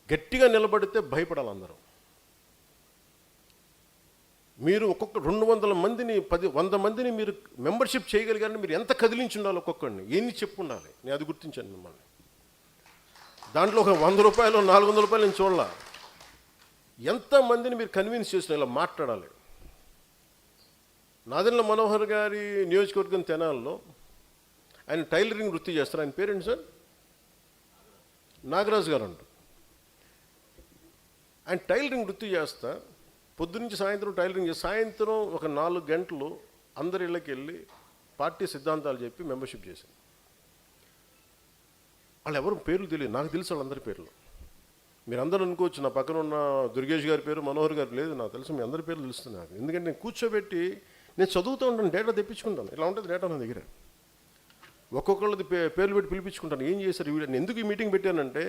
గట్టిగా నిలబడితే భయపడాలి అందరూ. మీరు ఒక్కొక్క 200 మందిని 100 మందిని మీరు మెంబర్షిప్ చేయగలిగారని మీరు ఎంత కదిలించి ఉండాలి, ఒక్కొక్కడిని ఎన్ని చెప్పు ఉండాలి. నేను అది గుర్తించాను మిమ్మల్ని. దాంట్లో ఒక 100 రూపాయలు 400 రూపాయలు నేను చూడాల, ఎంతమందిని మీరు కన్విన్స్ చేసిన ఇలా మాట్లాడాలి. నాదెండ్ల మనోహర్ గారి నియోజకవర్గం తెనాల్లో ఆయన టైలరింగ్ వృత్తి చేస్తారు. ఆయన పేరెంట్ సార్ నాగరాజు గారు అంటారు. ఆయన టైలరింగ్ వృత్తి చేస్తా, పొద్దునుంచి సాయంత్రం టైలరింగ్ చేసి, సాయంత్రం ఒక 4 గంటలు అందరి ఇళ్ళకి వెళ్ళి పార్టీ సిద్ధాంతాలు చెప్పి మెంబర్షిప్ చేశాను. వాళ్ళు ఎవరు పేర్లు తెలియదు, నాకు తెలుసు వాళ్ళందరి పేర్లు. మీరు అందరూ అనుకోవచ్చు నా పక్కన ఉన్న దుర్గేష్ గారి పేరు, మనోహర్ గారు, లేదు నాకు తెలుసు, మీ అందరి పేర్లు తెలుస్తుంది నాకు. ఎందుకంటే నేను కూర్చోబెట్టి నేను చదువుతూ ఉంటాను, డేటా తెప్పించుకుంటాను. ఇలా ఉంటుంది డేటా నా దగ్గర. ఒక్కొక్కళ్ళది పేర్లు పెట్టి పిలిపించుకుంటాను. ఏం చేశారు నేను ఎందుకు ఈ మీటింగ్ పెట్టానంటే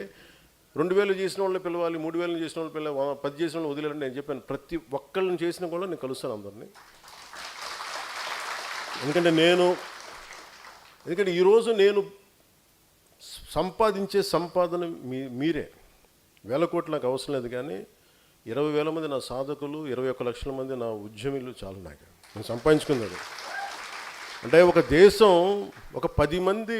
2000 చేసిన వాళ్ళని పిలవాలి, 3000 చేసిన వాళ్ళు పిలవాలి, 10 చేసిన వాళ్ళు వదిలేయాలని నేను చెప్పాను. ప్రతి ఒక్కళ్ళని చేసిన కూడా నేను కలుస్తాను అందరినీ. ఎందుకంటే ఈరోజు నేను సంపాదించే సంపాదన మీరే. 1000 కోట్లు నాకు అవసరం లేదు, కానీ 20,000 మంది నా సాధకులు, 21 లక్షల మంది నా ఉద్యమిలు చాలు నాకు. నేను సంపాదించుకున్నది అంటే ఒక దేశం, ఒక 10 మంది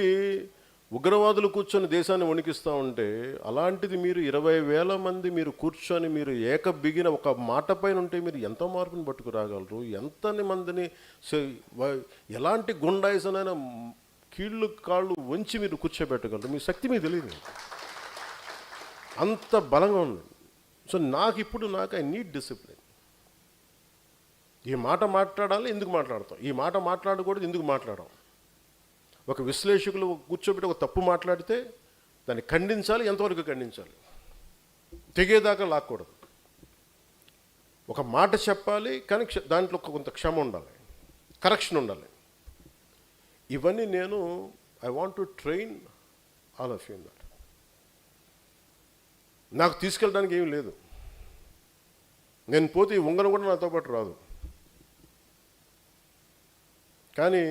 ఉగ్రవాదులు కూర్చొని దేశాన్ని వణికిస్తూ ఉంటే, అలాంటిది మీరు 20,000 మంది మీరు కూర్చొని మీరు బిగిన ఒక మాట పైన ఉంటే మీరు ఎంత మార్పుని పట్టుకు రాగలరు? ఎంతని మందిని ఎలాంటి గుండాయిసనైనా కీళ్ళు కాళ్ళు వంచి మీరు కూర్చోబెట్టగలరు? మీ శక్తి మీకు తెలియదు, అంత బలంగా ఉంది. సో నాకు ఐ నీడ్ డిసిప్లిన్. ఈ మాట మాట్లాడాలి, ఎందుకు మాట్లాడతాం? ఈ మాట మాట్లాడకూడదు, ఎందుకు మాట్లాడడం? ఒక విశ్లేషకులు కూర్చోబెట్టి ఒక తప్పు మాట్లాడితే దాన్ని ఖండించాలి, ఎంతవరకు ఖండించాలి? తెగేదాకా లాక్కూడదు. ఒక మాట చెప్పాలి, కానీ దాంట్లో కొంత క్షమ ఉండాలి, కరెక్షన్ ఉండాలి. ఇవన్నీ నేను I want to train all of you in that. నాకు తీసుకెళ్ళడానికి ఏమీ లేదు. నేను పోతే ఈ ఉంగరం కూడా నాతో పాటు రాదు. కానీ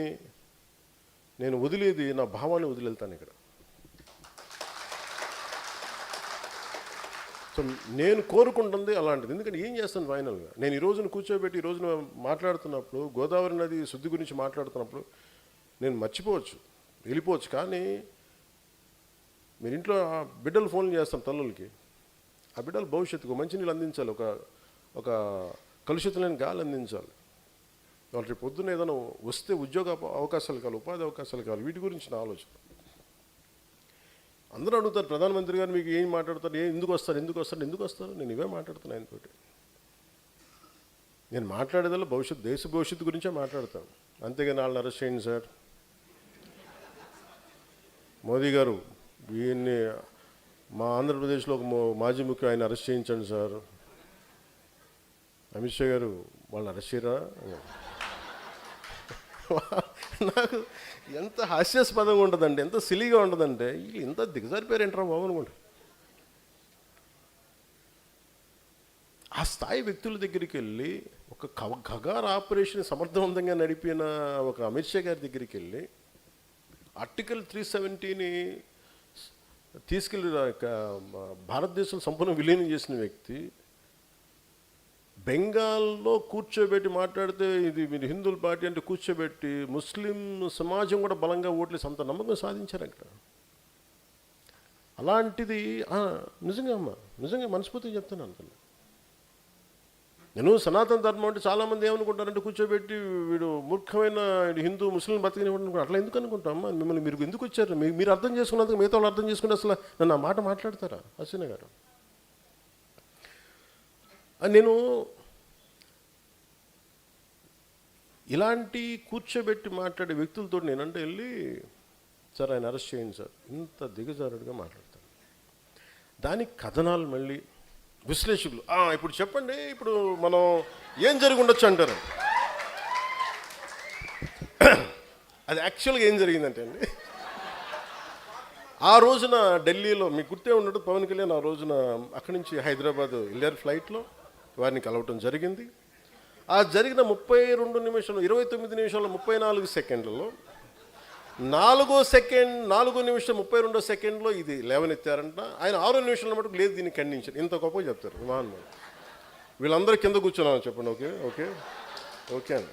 నేను వదిలేది నా భావాన్ని వదిలేళ్తాను ఇక్కడ. సో నేను కోరుకుంటుంది అలాంటిది. ఎందుకంటే ఏం చేస్తాను ఫైనల్గా, నేను ఈ రోజున కూర్చోబెట్టి ఈ రోజున మాట్లాడుతున్నప్పుడు, గోదావరి నది శుద్ధి గురించి మాట్లాడుతున్నప్పుడు నేను మర్చిపోవచ్చు, వెళ్ళిపోవచ్చు. కానీ మీరు ఇంట్లో బిడ్డలు ఫోన్లు చేస్తాం తల్లులకి, ఆ బిడ్డలు భవిష్యత్తుకు మంచినీళ్ళు అందించాలి, ఒక కలుషితం లేని గాలి అందించాలి. వాళ్ళు రేపు పొద్దున్న ఏదైనా వస్తే ఉద్యోగ అవకాశాలు కావాలి, ఉపాధి అవకాశాలు కావాలి, వీటి గురించి నా ఆలోచన. అందరూ అడుగుతారు, ప్రధానమంత్రి గారు మీకు ఏం మాట్లాడతారు, ఎందుకు వస్తారు? నేను ఇవే మాట్లాడుతున్నాను ఆయనతోటి. నేను మాట్లాడేదల్లా దేశ భవిష్యత్తు గురించే మాట్లాడతాను. అంతేగాని వాళ్ళని అరెస్ట్ చేయండి సార్, మోదీ గారు వీళ్ళని మా ఆంధ్రప్రదేశ్లో ఒక మాజీ ముఖ్య ఆయన అరెస్ట్ చేయించండి సార్, అమిత్ షా గారు వాళ్ళని అరెస్ట్ చేయరా? నాకు ఎంత హాస్యాస్పదంగా ఉంటుందంటే, ఎంత సిలీగా ఉంటుందంటే, వీళ్ళు ఇంత దిగజారిపోయారేంట్రా బాబు అనుకోండి. ఆ స్థాయి వ్యక్తుల దగ్గరికి వెళ్ళి ఒక ఖగార్ ఆపరేషన్ సమర్థవంతంగా నడిపిన ఒక అమిత్ షా గారి దగ్గరికి వెళ్ళి ఆర్టికల్ 370ని తీసుకెళ్ళి భారతదేశం సంపూర్ణ విలీనం చేసిన వ్యక్తి బెంగాల్లో కూర్చోబెట్టి మాట్లాడితే, ఇది మీరు హిందువుల పార్టీ అంటే కూర్చోబెట్టి ముస్లిం సమాజం కూడా బలంగా ఓట్లేసి అంత నమ్మకం సాధించారు అక్కడ. అలాంటిది నిజంగా మనస్ఫూర్తిగా చెప్తాను అంత. నేను సనాతన ధర్మం అంటే చాలామంది ఏమనుకుంటారంటే, కూర్చోబెట్టి వీడు మూర్ఖమైన హిందూ ముస్లిం బతికినప్పుడు అట్లా ఎందుకు అనుకుంటామా? మిమ్మల్ని మీరు ఎందుకు వచ్చారు? మీరు అర్థం చేసుకున్నందుకు మిగతా వాళ్ళు అర్థం చేసుకుంటే అసలు నన్ను ఆ మాట మాట్లాడతారా? హసీనా గారు, నేను ఇలాంటి కూర్చోబెట్టి మాట్లాడే వ్యక్తులతో నేనంటే వెళ్ళి, సార్ ఆయన అరెస్ట్ చేయండి సార్, ఇంత దిగజారుడుగా మాట్లాడతాను. దానికి కథనాలు మళ్ళీ విశ్లేషకులు, ఇప్పుడు చెప్పండి, ఇప్పుడు మనం ఏం జరిగి ఉండొచ్చు అంటారు. అది యాక్చువల్గా ఏం జరిగిందంటే అండి, ఆ రోజున ఢిల్లీలో మీకు గుర్తే ఉన్నట్టు పవన్ కళ్యాణ్ ఆ రోజున అక్కడి నుంచి హైదరాబాద్ వెళ్ళారు ఫ్లైట్లో, వారిని కలవటం జరిగింది. ఆ జరిగిన 32 నిమిషాలు 29 నిమిషాల 34 సెకండ్లలో 4 నిమిషం 32 సెకండ్లో ఇది లేవనెత్తారంట. ఆయన 6 నిమిషాల మటుకు లేదు దీన్ని ఖండించారు. ఇంత గొప్పగా చెప్తారు మహాన్మాడు. వీళ్ళందరూ కింద కూర్చున్నాను చెప్పండి. ఓకే అండి.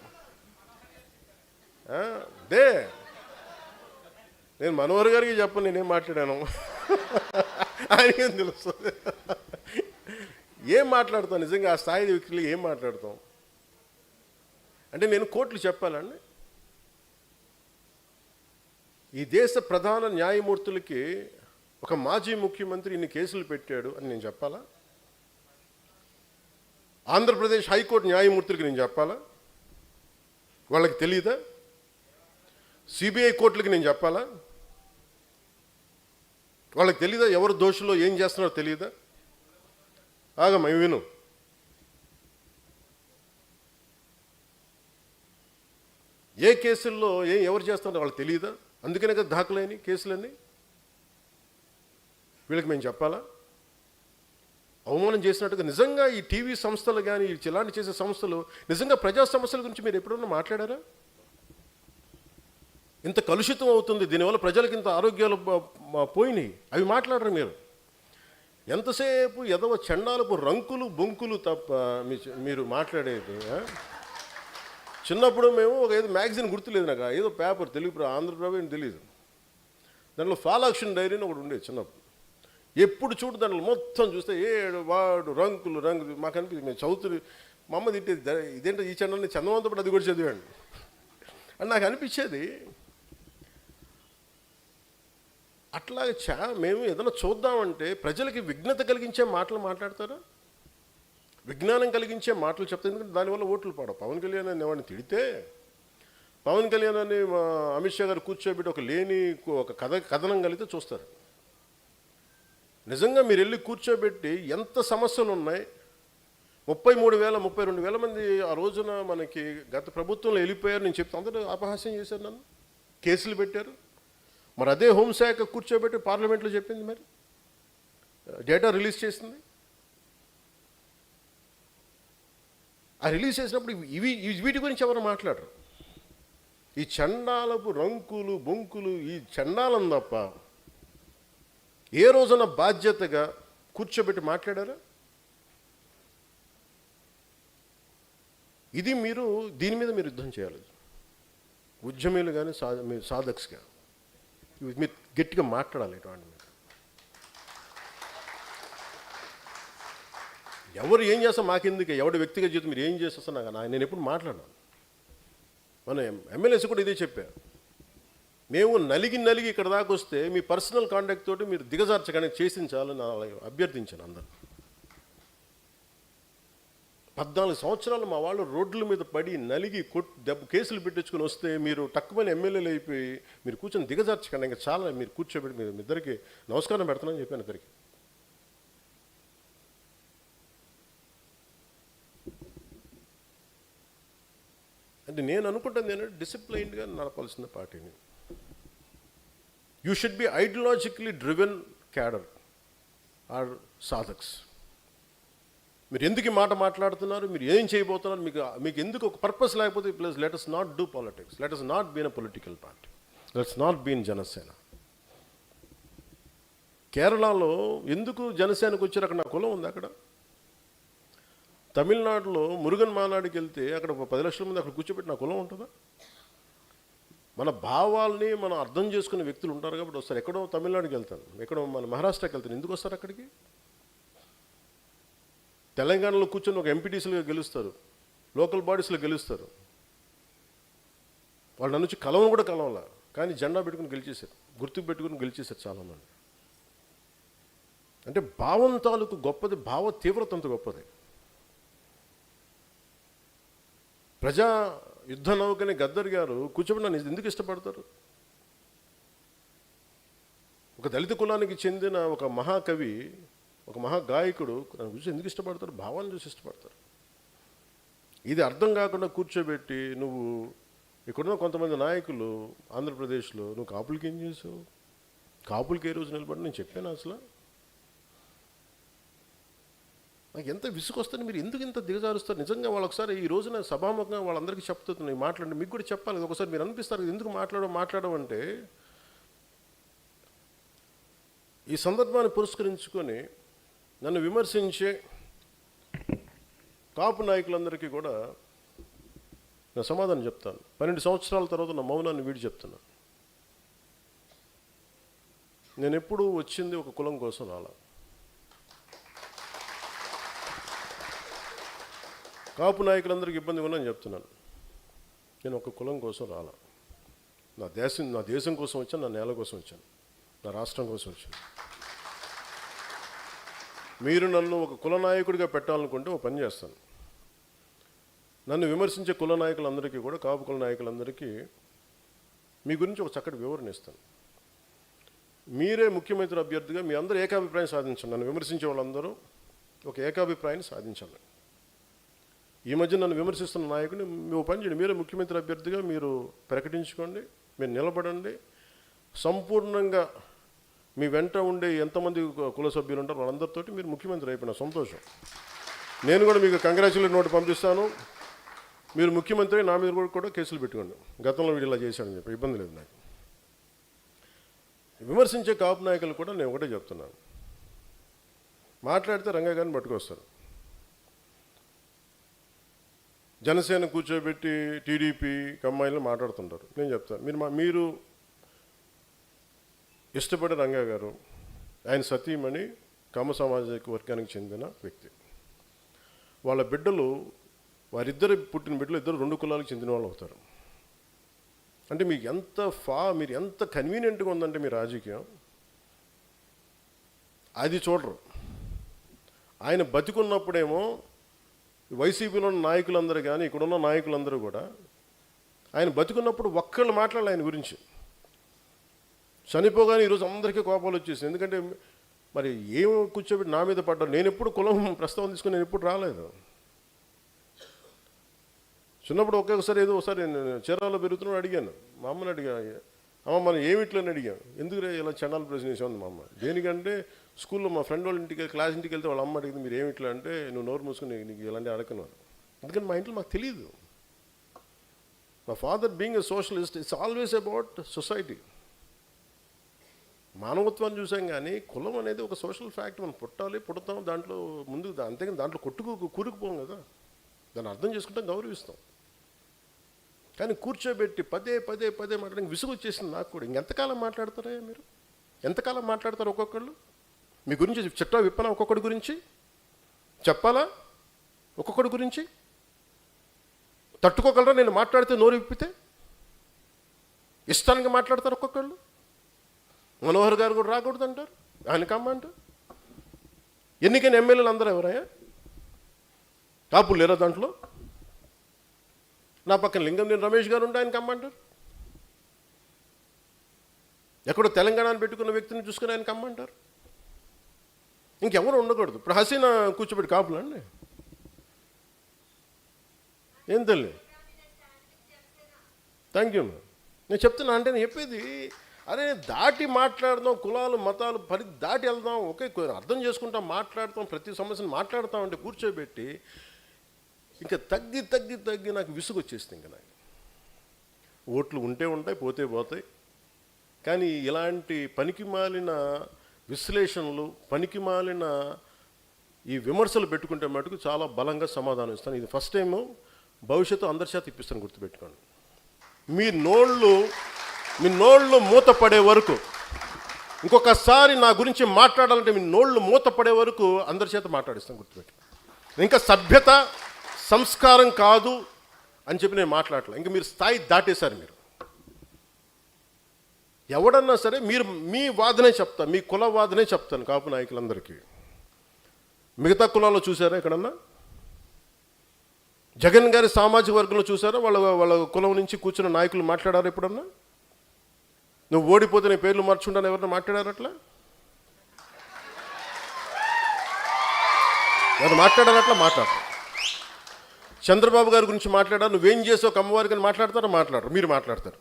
నేను మనోహర్ గారికి చెప్పను నేనేం మాట్లాడాను, ఆయనకేం తెలుస్తుంది. ఏం మాట్లాడతాం నిజంగా ఆ స్థాయి వ్యక్తులు ఏం మాట్లాడతాం అంటే, నేను కోర్టులు చెప్పాలండి, ఈ దేశ ప్రధాన న్యాయమూర్తులకి ఒక మాజీ ముఖ్యమంత్రి ఇన్ని కేసులు పెట్టాడు అని నేను చెప్పాలా? ఆంధ్రప్రదేశ్ హైకోర్టు న్యాయమూర్తులకి నేను చెప్పాలా? వాళ్ళకి తెలియదా? సిబిఐ కోర్టులకి నేను చెప్పాలా? వాళ్ళకి తెలీదా ఎవరు దోషులో ఏం చేస్తున్నారో తెలియదా? ఆగమ్మా విను. ఏ కేసుల్లో ఎవరు చేస్తున్నారో వాళ్ళకి తెలియదా? అందుకనే కదా దాఖలైన కేసులన్నీ. వీళ్ళకి మేము చెప్పాలా? అవమానం చేసినట్టుగా నిజంగా ఈ టీవీ సంస్థలు కానీ ఇలాంటి చేసే సంస్థలు నిజంగా ప్రజా సమస్యల గురించి మీరు ఎప్పుడన్నా మాట్లాడారా? ఇంత కలుషితం అవుతుంది, దీనివల్ల ప్రజలకు ఇంత ఆరోగ్యాలు పోయినాయి, అవి మాట్లాడరు మీరు. ఎంతసేపు ఎదవ చండాలపు రంకులు బొంకులు తప్ప మీరు మాట్లాడేది. చిన్నప్పుడు మేము ఏదో మ్యాగజైన్ గుర్తులేదు నాకు, ఏదో పేపర్ తెలుగు ఆంధ్రప్రభ అని తెలియదు, దాంట్లో ఫాలాక్షన్ డైరీ అని ఒకటి ఉండేది చిన్నప్పుడు. ఎప్పుడు చూడు దాంట్లో మొత్తం చూస్తే వాడు రంగులు మాకు అనిపించింది. మేము చదువుతుంది మా అమ్మ తిట్టేది, ఇదేంటో ఈ చండాలని చందమంతో పాటు అది కూడా చదివాడు అని నాకు అనిపించేది. అట్లాగే మేము ఏదైనా చూద్దామంటే ప్రజలకి విఘ్నత కలిగించే మాటలు మాట్లాడతారా? విజ్ఞానం కలిగించే మాటలు చెప్తారు, ఎందుకంటే దానివల్ల ఓట్లు పడవు. పవన్ కళ్యాణ్ అని ఎవరిని తిడితే, పవన్ కళ్యాణ్ అని అమిత్ షా గారు కూర్చోబెట్టి ఒక కథనం కలిగితే చూస్తారు. నిజంగా మీరు వెళ్ళి కూర్చోబెట్టి ఎంత సమస్యలు ఉన్నాయి, 33,000 32,000 మంది ఆ రోజున మనకి గత ప్రభుత్వంలో వెళ్ళిపోయారు నేను చెప్తే అందరూ అపహాస్యం చేశారు, నన్ను కేసులు పెట్టారు. మరి అదే హోంశాఖ కూర్చోబెట్టి పార్లమెంట్లో చెప్పింది, మరి డేటా రిలీజ్ చేసింది. ఆ రిలీజ్ చేసినప్పుడు వీటి గురించి ఎవరు మాట్లాడరు. ఈ చండాలపు రంకులు బొంకులు ఈ చండాలం తప్ప ఏ రోజున బాధ్యతగా కూర్చోబెట్టి మాట్లాడారా? ఇది దీని మీద మీరు యుద్ధం చేయాలి. ఉద్యమీలు కానీ మీరు సాధక్స్గా మీరు గట్టిగా మాట్లాడాలి. ఇటువంటి మీద ఎవరు ఏం చేస్తా మాకెందుకు, ఎవరి వ్యక్తిగత జీవితం మీరు ఏం చేస్తా నేను ఎప్పుడు మాట్లాడాను. మన ఎమ్మెల్యేస్ కూడా ఇదే చెప్పారు, మేము నలిగి ఇక్కడ దాకా వస్తే మీ పర్సనల్ కాంటాక్ట్ తోటి మీరు దిగజార్చగానే చేసించాలని అభ్యర్థించాను అందరు. 14 సంవత్సరాలు మా వాళ్ళు రోడ్ల మీద పడి నలిగి కేసులు పెట్టించుకొని వస్తే మీరు తక్కువని ఎమ్మెల్యేలు అయిపోయి మీరు కూర్చొని దిగజార్చకండి, ఇంకా చాలా మీరు కూర్చోబెట్టి మీరు ఇద్దరికి నమస్కారం పెడతానని చెప్పాను ఇద్దరికి. అంటే నేను అనుకుంటాను, నేను డిసిప్లైన్డ్గా నడపాల్సిన పార్టీని. You should be ideologically driven cadre or సాధక్స్. మీరు ఎందుకు ఈ మాట మాట్లాడుతున్నారు, మీరు ఏం చేయబోతున్నారు, మీకు ఎందుకు ఒక పర్పస్ లేకపోతే please let us not do politics, let us not be in a political party, let's not be in Janasena. కేరళలో ఎందుకు జనసేనకు వచ్చారు, అక్కడ నా కులం ఉంది. అక్కడ తమిళనాడులో మురుగన్ మానాడికి వెళ్తే అక్కడ 10 లక్షల మంది అక్కడ కూర్చోబెట్టి నా కులం ఉంటుందా? మన భావాల్ని మనం అర్థం చేసుకునే వ్యక్తులు ఉంటారు కాబట్టి వస్తారు. ఎక్కడో తమిళనాడుకి వెళ్తాను, ఎక్కడో మన మహారాష్ట్రకి వెళ్తాను, ఎందుకు వస్తారు అక్కడికి? తెలంగాణలో కూర్చొని ఒక ఎంపీటీసీలుగా గెలుస్తారు, లోకల్ బాడీస్లో గెలుస్తారు. వాళ్ళు నన్ను కలవను కూడా కలవలా, కానీ జెండా పెట్టుకుని గెలిచేశారు, గుర్తుకు పెట్టుకుని గెలిచేశారు చాలామంది. అంటే భావం తాలూకు గొప్పది, భావ తీవ్రత అంత గొప్పది. ప్రజా యుద్ధ నౌకని గద్దర్ గారు కూర్చోబెట్టి నన్ను ఎందుకు ఇష్టపడతారు? ఒక దళిత కులానికి చెందిన ఒక మహాకవి, ఒక మహాగాయకుడు నన్ను చూసి ఎందుకు ఇష్టపడతారు? భావాన్ని చూసి ఇష్టపడతారు. ఇది అర్థం కాకుండా కూర్చోబెట్టి నువ్వు ఇక్కడున్న కొంతమంది నాయకులు ఆంధ్రప్రదేశ్లో నువ్వు కాపులకి ఏం చేసావు, కాపులకి ఏ రోజు నిలబడి నేను చెప్పాను అసలు? నాకు ఎంత విసుకొస్తుంది, మీరు ఎందుకు ఇంత దిగజారుస్తారు? నిజంగా వాళ్ళు ఒకసారి ఈ రోజున సభాముఖంగా వాళ్ళందరికీ చెప్తున్నాయి, మాట్లాడండి, మీకు కూడా చెప్పాలి. ఒకసారి మీరు అనిపిస్తారు ఎందుకు మాట్లాడమంటే, ఈ సందర్భాన్ని పురస్కరించుకొని నన్ను విమర్శించే కాపు నాయకులందరికీ కూడా నేను సమాధానం చెప్తాను. 12 సంవత్సరాల తర్వాత నా మౌనాన్ని వీడి చెప్తున్నా. నేను ఎప్పుడూ వచ్చింది ఒక కులం కోసం రాలా. కాపు నాయకులందరికీ ఇబ్బంది ఉందని చెప్తున్నాను. నేను ఒక కులం కోసం రాలా. నా దేశం కోసం వచ్చాను, నా నేల కోసం వచ్చాను, నా రాష్ట్రం కోసం వచ్చాను. మీరు నన్ను ఒక కుల నాయకుడిగా పెట్టాలనుకుంటే ఒక పని చేస్తాను. నన్ను విమర్శించే కుల నాయకులందరికీ కూడా, కాపు కుల నాయకులందరికీ మీ గురించి ఒక చక్కటి వివరణ ఇస్తాను. మీరే ముఖ్యమంత్రి అభ్యర్థిగా మీ అందరూ ఏకాభిప్రాయం సాధించండి. నన్ను విమర్శించే వాళ్ళందరూ ఒక ఏకాభిప్రాయాన్ని సాధించండి. ఈ మధ్య నన్ను విమర్శిస్తున్న నాయకుని మీ పని చేయండి, మీరే ముఖ్యమంత్రి అభ్యర్థిగా మీరు ప్రకటించుకోండి, మీరు నిలబడండి. సంపూర్ణంగా మీ వెంట ఉండే ఎంతమంది కుల సభ్యులు ఉంటారో వాళ్ళందరితోటి మీరు ముఖ్యమంత్రి అయిపోయిన సంతోషం. నేను కూడా మీకు కంగ్రాచులేట్ నోట్ పంపిస్తాను. మీరు ముఖ్యమంత్రి నా మీద కూడా కేసులు పెట్టుకోండి, గతంలో వీడు ఇలా చేశాడని చెప్పి, ఇబ్బంది లేదు నాకు. విమర్శించే కాపు నాయకులు కూడా నేను ఒకటే చెప్తున్నాను, మాట్లాడితే రంగా గారిని పట్టుకొస్తారు. జనసేన కూర్చోబెట్టి టీడీపీ కమ్మాయిలు మాట్లాడుతుంటారు. నేను చెప్తాను, మీరు ఇష్టపడే రంగా గారు, ఆయన సతీమణి కమ్మ సామాజిక వర్గానికి చెందిన వ్యక్తి. వాళ్ళ బిడ్డలు, వారిద్దరు పుట్టిన బిడ్డలు ఇద్దరు 2 కులాలకు చెందిన వాళ్ళు అవుతారు. అంటే మీకు మీరు ఎంత కన్వీనియంట్గా ఉందంటే మీ రాజకీయం, అది చూడరు. ఆయన బతికున్నప్పుడేమో వైసీపీలో ఉన్న నాయకులందరూ కానీ, ఇక్కడున్న నాయకులందరూ కూడా ఆయన బతికున్నప్పుడు ఒక్కళ్ళు మాట్లాడాలి ఆయన గురించి. చనిపోగానే ఈరోజు అందరికీ కోపాలు వచ్చేసింది. ఎందుకంటే మరి ఏం కూర్చోబెట్టి నా మీద పడ్డారు. నేను ఎప్పుడు కులం ప్రస్తావన తీసుకుని నేను ఎప్పుడు రాలేదు. చిన్నప్పుడు ఒక్కొక్కసారి ఏదో ఒకసారి చీరాల్లో పెరుగుతున్నాడు, అడిగాను మా అమ్మని, అమ్మ మనం ఏమిట్లని అడిగాను. ఎందుకు ఇలా చండాల ప్రశ్న వేసాను మా అమ్మ. దేనికంటే స్కూల్లో మా ఫ్రెండ్ వాళ్ళ ఇంటికి క్లాస్ ఇంటికి వెళ్తే వాళ్ళ అమ్మ అడిగింది, మీరు ఏమిట్లా అంటే, నువ్వు నోరు మూసుకుని నీకు ఇలాంటివి అడగను. ఎందుకంటే మా ఇంట్లో మాకు తెలియదు. మా father being a socialist, it's always about society. మానవత్వాన్ని చూసాం కానీ కులం అనేది ఒక సోషల్ ఫ్యాక్ట్. మనం పుడతాం దాంట్లో ముందుకు, అంతేగాని దాంట్లో కూరుకుపోం కదా. దాన్ని అర్థం చేసుకుంటాం, గౌరవిస్తాం. కానీ కూర్చోబెట్టి పదే మాట్లాడడానికి విసుగు వచ్చేసింది నాకు కూడా. ఇంకెంతకాలం మాట్లాడతారా మీరు? ఎంతకాలం మాట్లాడతారు ఒక్కొక్కళ్ళు? మీ గురించి చిట్టా విప్పనా? ఒక్కొక్కడి గురించి చెప్పాలా? ఒక్కొక్కడి గురించి తట్టుకోగలరా? నేను మాట్లాడితే నోరు విప్పితే ఇష్టానికి మాట్లాడతారు ఒక్కొక్కళ్ళు. మనోహర్ గారు కూడా రాకూడదు అంటారు, ఆయన కమ్మంటారు. ఎన్నికైన ఎమ్మెల్యేలు అందరూ ఎవరయ్యా? కాపులు లేరా దాంట్లో? నా పక్కన లింగంనేని రమేష్ గారు ఉంటే ఆయన కమ్మంటారు. ఎక్కడో తెలంగాణను పెట్టుకున్న వ్యక్తిని చూసుకుని ఆయన కమ్మంటారు. ఇంకెవరు ఉండకూడదు. ఇప్పుడు హసీనా కూర్చోబెట్టి కాపులండి, ఏం తెలియదు. Thank you. నేను చెప్తున్నా, అంటే నేను చెప్పేది అరే దాటి మాట్లాడదాం, కులాలు మతాలు దాటి వెళ్దాం, ఒకే అర్థం చేసుకుంటాం, మాట్లాడతాం, ప్రతి సమస్యను మాట్లాడతాం. అంటే కూర్చోబెట్టి ఇంకా తగ్గి నాకు విసుగు వచ్చేస్తుంది. ఇంకా నాకు ఓట్లు ఉంటే ఉంటాయి, పోతే పోతాయి. కానీ ఇలాంటి పనికిమాలిన విశ్లేషణలు, పనికిమాలిన ఈ విమర్శలు పెట్టుకుంటే మటుకు చాలా బలంగా సమాధానం ఇస్తాను. ఇది ఫస్ట్ టైము, భవిష్యత్తు అందరి చేత ఇప్పిస్తాను, గుర్తుపెట్టుకోండి. మీ నోళ్ళు మూతపడే వరకు, ఇంకొకసారి నా గురించి మాట్లాడాలంటే మీ నోళ్ళు మూతపడే వరకు అందరి చేత మాట్లాడిస్తాను, గుర్తుపెట్టుకోండి. ఇంకా సభ్యత సంస్కారం కాదు అని చెప్పి నేను మాట్లాడలే. ఇంకా మీరు స్థాయి దాటేశారు. మీరు ఎవడన్నా సరే మీరు మీ వాదనే చెప్తా, మీ కుల వాదనే చెప్తాను కాపు నాయకులందరికీ. మిగతా కులాల్లో చూసారా ఎక్కడన్నా? జగన్ గారి సామాజిక వర్గంలో చూసారా వాళ్ళ కులం నుంచి కూర్చున్న నాయకులు మాట్లాడారు ఎప్పుడన్నా? నువ్వు ఓడిపోతే నీ పేర్లు మార్చుకుంటాను ఎవరన్నా మాట్లాడారు? అట్లా ఎవరు మాట్లాడారు? అట్లా మాట్లాడతారు. చంద్రబాబు గారి గురించి మాట్లాడారు, నువ్వేం చేసావు అమ్మవారికి అని మాట్లాడతారా? మాట్లాడరు. మీరు మాట్లాడతారు.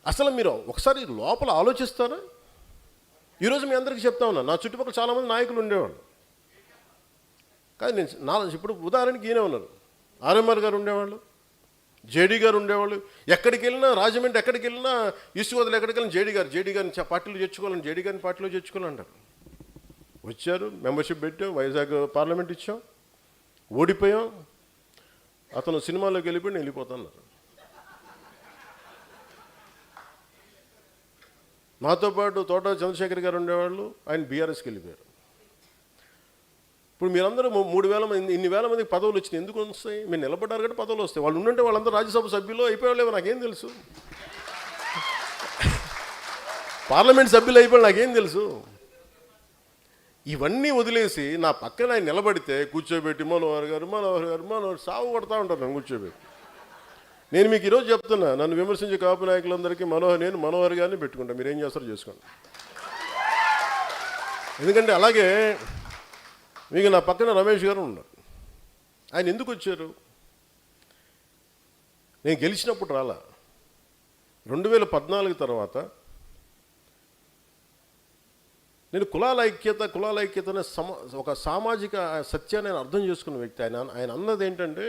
అసలు మీరు ఒకసారి లోపల ఆలోచిస్తారా? ఈరోజు మీ అందరికీ చెప్తా ఉన్నా, నా చుట్టుపక్కల చాలామంది నాయకులు ఉండేవాళ్ళు. కానీ నేను ఇప్పుడు ఉదాహరణకి ఈయనే ఉన్నారు, ఆర్ఎంఆర్ గారు ఉండేవాళ్ళు, జేడీ గారు ఉండేవాళ్ళు. ఎక్కడికి వెళ్ళినా, రాజమండ్రి ఎక్కడికి వెళ్ళినా, ఈస్ట్ గోదావరి ఎక్కడికి వెళ్ళినా జేడీ గారిని పార్టీలో చేర్చుకోవాలని, జేడీ గారిని పార్టీలో చేర్చుకోవాలంటారు. వచ్చారు, మెంబర్షిప్ పెట్టాం, వైజాగ్ పార్లమెంట్ ఇచ్చాం, ఓడిపోయాం. అతను సినిమాలోకి వెళ్ళిపోయి నేను వెళ్ళిపోతాన్నారు. నాతో పాటు తోట చంద్రశేఖర్ గారు ఉండేవాళ్ళు, ఆయన బీఆర్ఎస్కి వెళ్ళిపోయారు. ఇప్పుడు మీరందరూ 3,000 మంది, ఇన్ని వేల మందికి పదవులు వచ్చినాయి. ఎందుకు వస్తాయి? మీరు నిలబడ్డారు కాబట్టి పదవులు వస్తాయి. వాళ్ళు ఉండంటే వాళ్ళందరూ రాజ్యసభ సభ్యులు అయిపోయాలేమో నాకేం తెలుసు, పార్లమెంట్ సభ్యులు అయిపోయి నాకేం తెలుసు. ఇవన్నీ వదిలేసి నా పక్కన ఆయన నిలబడితే కూర్చోబెట్టి మనోహర్ గారు సాగు కొడతా ఉంటారు నన్ను కూర్చోబెట్టి. నేను మీకు ఈరోజు చెప్తున్నా, నన్ను విమర్శించే కాపు నాయకులందరికీ నేను మనోహర్ గారిని పెట్టుకుంటా, మీరు ఏం చేస్తారో చేసుకోండి. ఎందుకంటే అలాగే మీకు నా పక్కన రమేష్ గారు ఉన్నారు. ఆయన ఎందుకు వచ్చారు? నేను గెలిచినప్పుడు రాలా. 2014 తర్వాత నేను కులాల ఐక్యత అనే ఒక సామాజిక సత్యాన్ని నేను అర్థం చేసుకున్న వ్యక్తి. ఆయన అన్నది ఏంటంటే,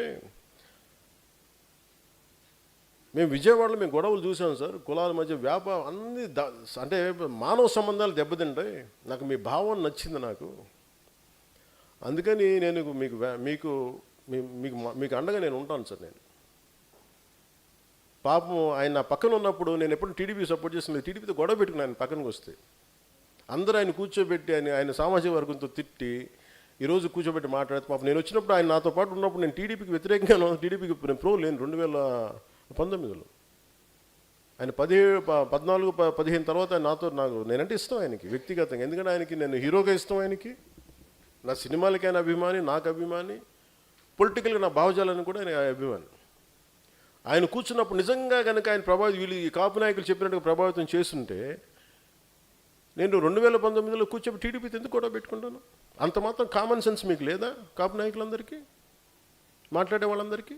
మేము విజయవాడలో మేము గొడవలు చూసాం సార్, కులాల మధ్య వ్యాపారం అన్ని అంటే మానవ సంబంధాలు దెబ్బతింటాయి. నాకు మీ భావం నచ్చింది నాకు, అందుకని నేను మీకు మీకు అండగా నేను ఉంటాను సార్. నేను పాపం ఆయన నా పక్కన ఉన్నప్పుడు నేను ఎప్పుడు టీడీపీ సపోర్ట్ చేసిన, టీడీపీతో గొడవ పెట్టుకుని ఆయన పక్కనకి వస్తే అందరూ ఆయన కూర్చోబెట్టి ఆయన సామాజిక వర్గంతో తిట్టి ఈరోజు కూర్చోబెట్టి మాట్లాడితే పాపం నేను వచ్చినప్పుడు ఆయన నాతో పాటు ఉన్నప్పుడు నేను టీడీపీకి వ్యతిరేకంగా టీడీపీకి ప్రో లేను. 2019లో ఆయన 14-15 తర్వాత నేనంటే ఇష్టం ఆయనకి వ్యక్తిగతంగా. ఎందుకంటే ఆయనకి నేను హీరోగా ఇష్టం, ఆయనకి నా సినిమాలకైనా అభిమాని, నాకు అభిమాని, పొలిటికల్గా నా భావజాలను కూడా ఆయన అభిమాని. ఆయన కూర్చున్నప్పుడు నిజంగా కనుక ఆయన వీళ్ళు ఈ కాపు నాయకులు చెప్పినట్టుగా ప్రభావితం చేస్తుంటే నేను 2019లో కూర్చొని టీడీపీతో ఎందుకు కూడా పెట్టుకుంటాను? అంత మాత్రం కామన్ సెన్స్ మీకు లేదా కాపు నాయకులందరికీ, మాట్లాడే వాళ్ళందరికీ?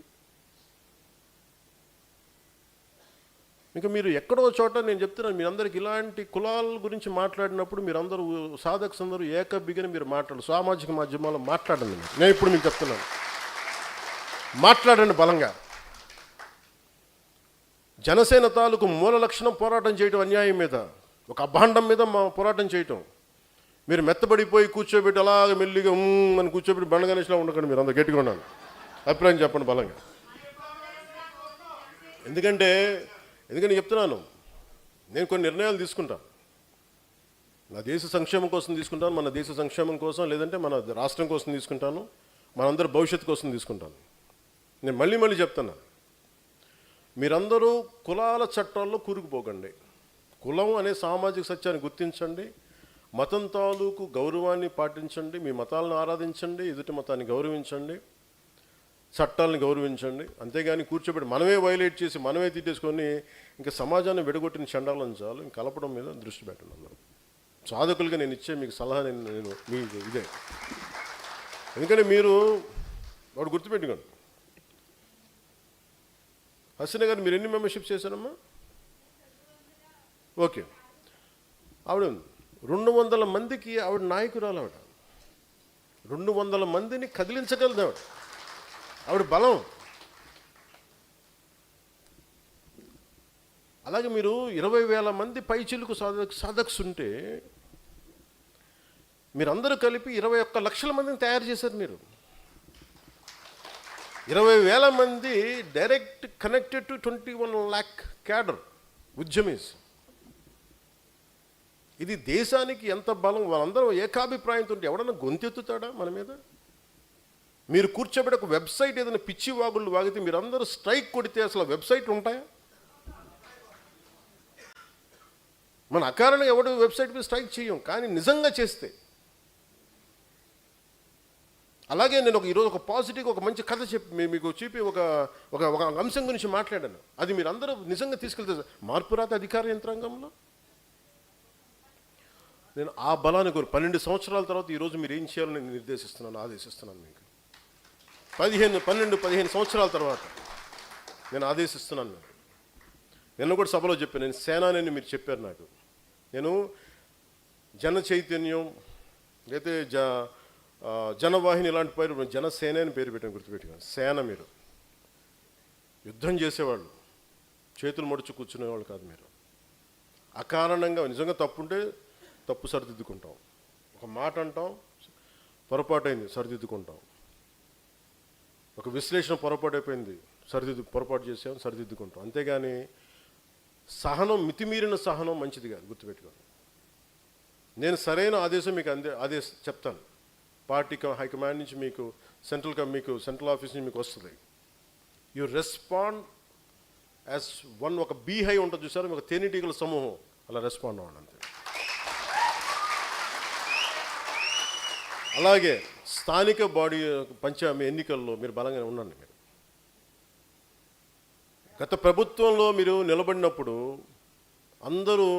ఇంకా మీరు ఎక్కడో చోట నేను చెప్తున్నాను, మీరందరికీ ఇలాంటి కులాల గురించి మాట్లాడినప్పుడు మీరందరూ సాధకులందరూ ఏకబిగిన మీరు మాట్లాడు, సామాజిక మాధ్యమాల్లో మాట్లాడండి. నేను ఇప్పుడు మీకు చెప్తున్నాను, మాట్లాడండి బలంగా. జనసేన తాలూకు మూల లక్షణం పోరాటం చేయడం, అన్యాయం మీద, ఒక అభాండం మీద పోరాటం చేయటం. మీరు మెత్తబడిపోయి కూర్చోబెట్టి అలాగే మెల్లిగా అని కూర్చోబెట్టి బండగణేష్లా ఉండకండి. మీరు అంత గట్టిగా ఉన్నాను, అభిప్రాయం చెప్పండి బలంగా. ఎందుకంటే చెప్తున్నాను, నేను కొన్ని నిర్ణయాలు తీసుకుంటాను. నా దేశ సంక్షేమం కోసం తీసుకుంటాను, మన దేశ సంక్షేమం కోసం, లేదంటే మన రాష్ట్రం కోసం తీసుకుంటాను, మనందరి భవిష్యత్తు కోసం తీసుకుంటాను. నేను మళ్ళీ చెప్తున్నాను, మీరందరూ కులాల చట్టాల్లో కూరుకుపోకండి. కులం అనే సామాజిక సత్యాన్ని గుర్తించండి, మతం తాలూకు గౌరవాన్ని పాటించండి, మీ మతాలను ఆరాధించండి, ఎదుటి మతాన్ని గౌరవించండి, చట్టాలను గౌరవించండి. అంతేగాని కూర్చోబెట్టి మనమే వైలేట్ చేసి మనమే తిట్టేసుకొని ఇంకా సమాజాన్ని విడగొట్టిన చండాలను చాలు. ఇంక కలపడం మీద దృష్టి పెట్టండి అందరూ. సాధకులుగా నేను ఇచ్చే మీకు సలహా నేను మీకు ఇదే. ఎందుకంటే మీరు వాడు గుర్తుపెట్టుకోండి, హసీనా గారు మీరు ఎన్ని మెంబర్షిప్ చేశారమ్మా? ఓకే, ఆవిడ 200 మందికి ఆవిడ నాయకురాలు. ఆవిడ 200 మందిని కదిలించగలదు. ఆవిడ బలం. అలాగే మీరు 20,000 మంది పైచిలుకు సాధక్స్ ఉంటే మీరందరూ కలిపి 21 లక్షల మందిని తయారు చేశారు. మీరు 20,000 మంది direct connected to 21 lakh cadre ఉద్యమీస్. ఇది దేశానికి ఎంత బలం. వాళ్ళందరూ ఏకాభిప్రాయంతో ఉంటే ఎవడన్నా గొంతెత్తుతాడా మన మీద? మీరు కూర్చోబెట్టి ఒక వెబ్సైట్ ఏదైనా పిచ్చి వాగుళ్ళు వాగితే మీరందరూ స్ట్రైక్ కొడితే అసలు వెబ్సైట్ ఉంటాయా? మన అకారణంగా ఎవడు వెబ్సైట్ మీద స్ట్రైక్ చేయం, కానీ నిజంగా చేస్తే. అలాగే నేను ఈరోజు ఒక పాజిటివ్ ఒక మంచి కథ మీకు చూపి ఒక అంశం గురించి మాట్లాడాను. అది మీరు అందరూ నిజంగా తీసుకెళ్తే మార్పు రాత అధికార యంత్రాంగంలో నేను ఆ బలాన్ని 12 సంవత్సరాల తర్వాత ఈరోజు మీరు ఏం చేయాలని నేను ఆదేశిస్తున్నాను మీకు. 12-15 సంవత్సరాల తర్వాత నేను ఆదేశిస్తున్నాను. నిన్న కూడా సభలో చెప్పాను, నేను సేనాని మీరు చెప్పారు నాకు. నేను జన చైతన్యం అయితే జనవాహిని ఇలాంటి పేరు, జనసేన అని పేరు పెట్టాను, గుర్తుపెట్టుకోండి. సేన మీరు యుద్ధం చేసేవాళ్ళు, చేతులు మడుచు కూర్చునేవాళ్ళు కాదు. మీరు అకారణంగా నిజంగా తప్పుంటే తప్పు సరిదిద్దుకుంటాం, ఒక మాట అంటాం పొరపాటైంది సరిదిద్దుకుంటాం, ఒక విశ్లేషణ పొరపాటు అయిపోయింది పొరపాటు చేసాం సరిదిద్దుకుంటాం. అంతేగాని సహనం, మితిమీరిన సహనం మంచిది కాదు, గుర్తుపెట్టుకోండి. నేను సరైన ఆదేశం మీకు చెప్తాను. పార్టీ హైకమాండ్ నుంచి మీకు సెంట్రల్ ఆఫీస్ నుంచి మీకు వస్తుంది. You respond as one. ఒక బీహై ఉంటుంది చూసారు, ఒక తేనెటీగల సమూహం, అలా రెస్పాండ్ అవ్వండి అంతే. అలాగే స్థానిక బాడీ పంచాయతీ ఎన్నికల్లో మీరు బలంగా ఉండండి. మీరు గత ప్రభుత్వంలో మీరు నిలబడినప్పుడు అందరూ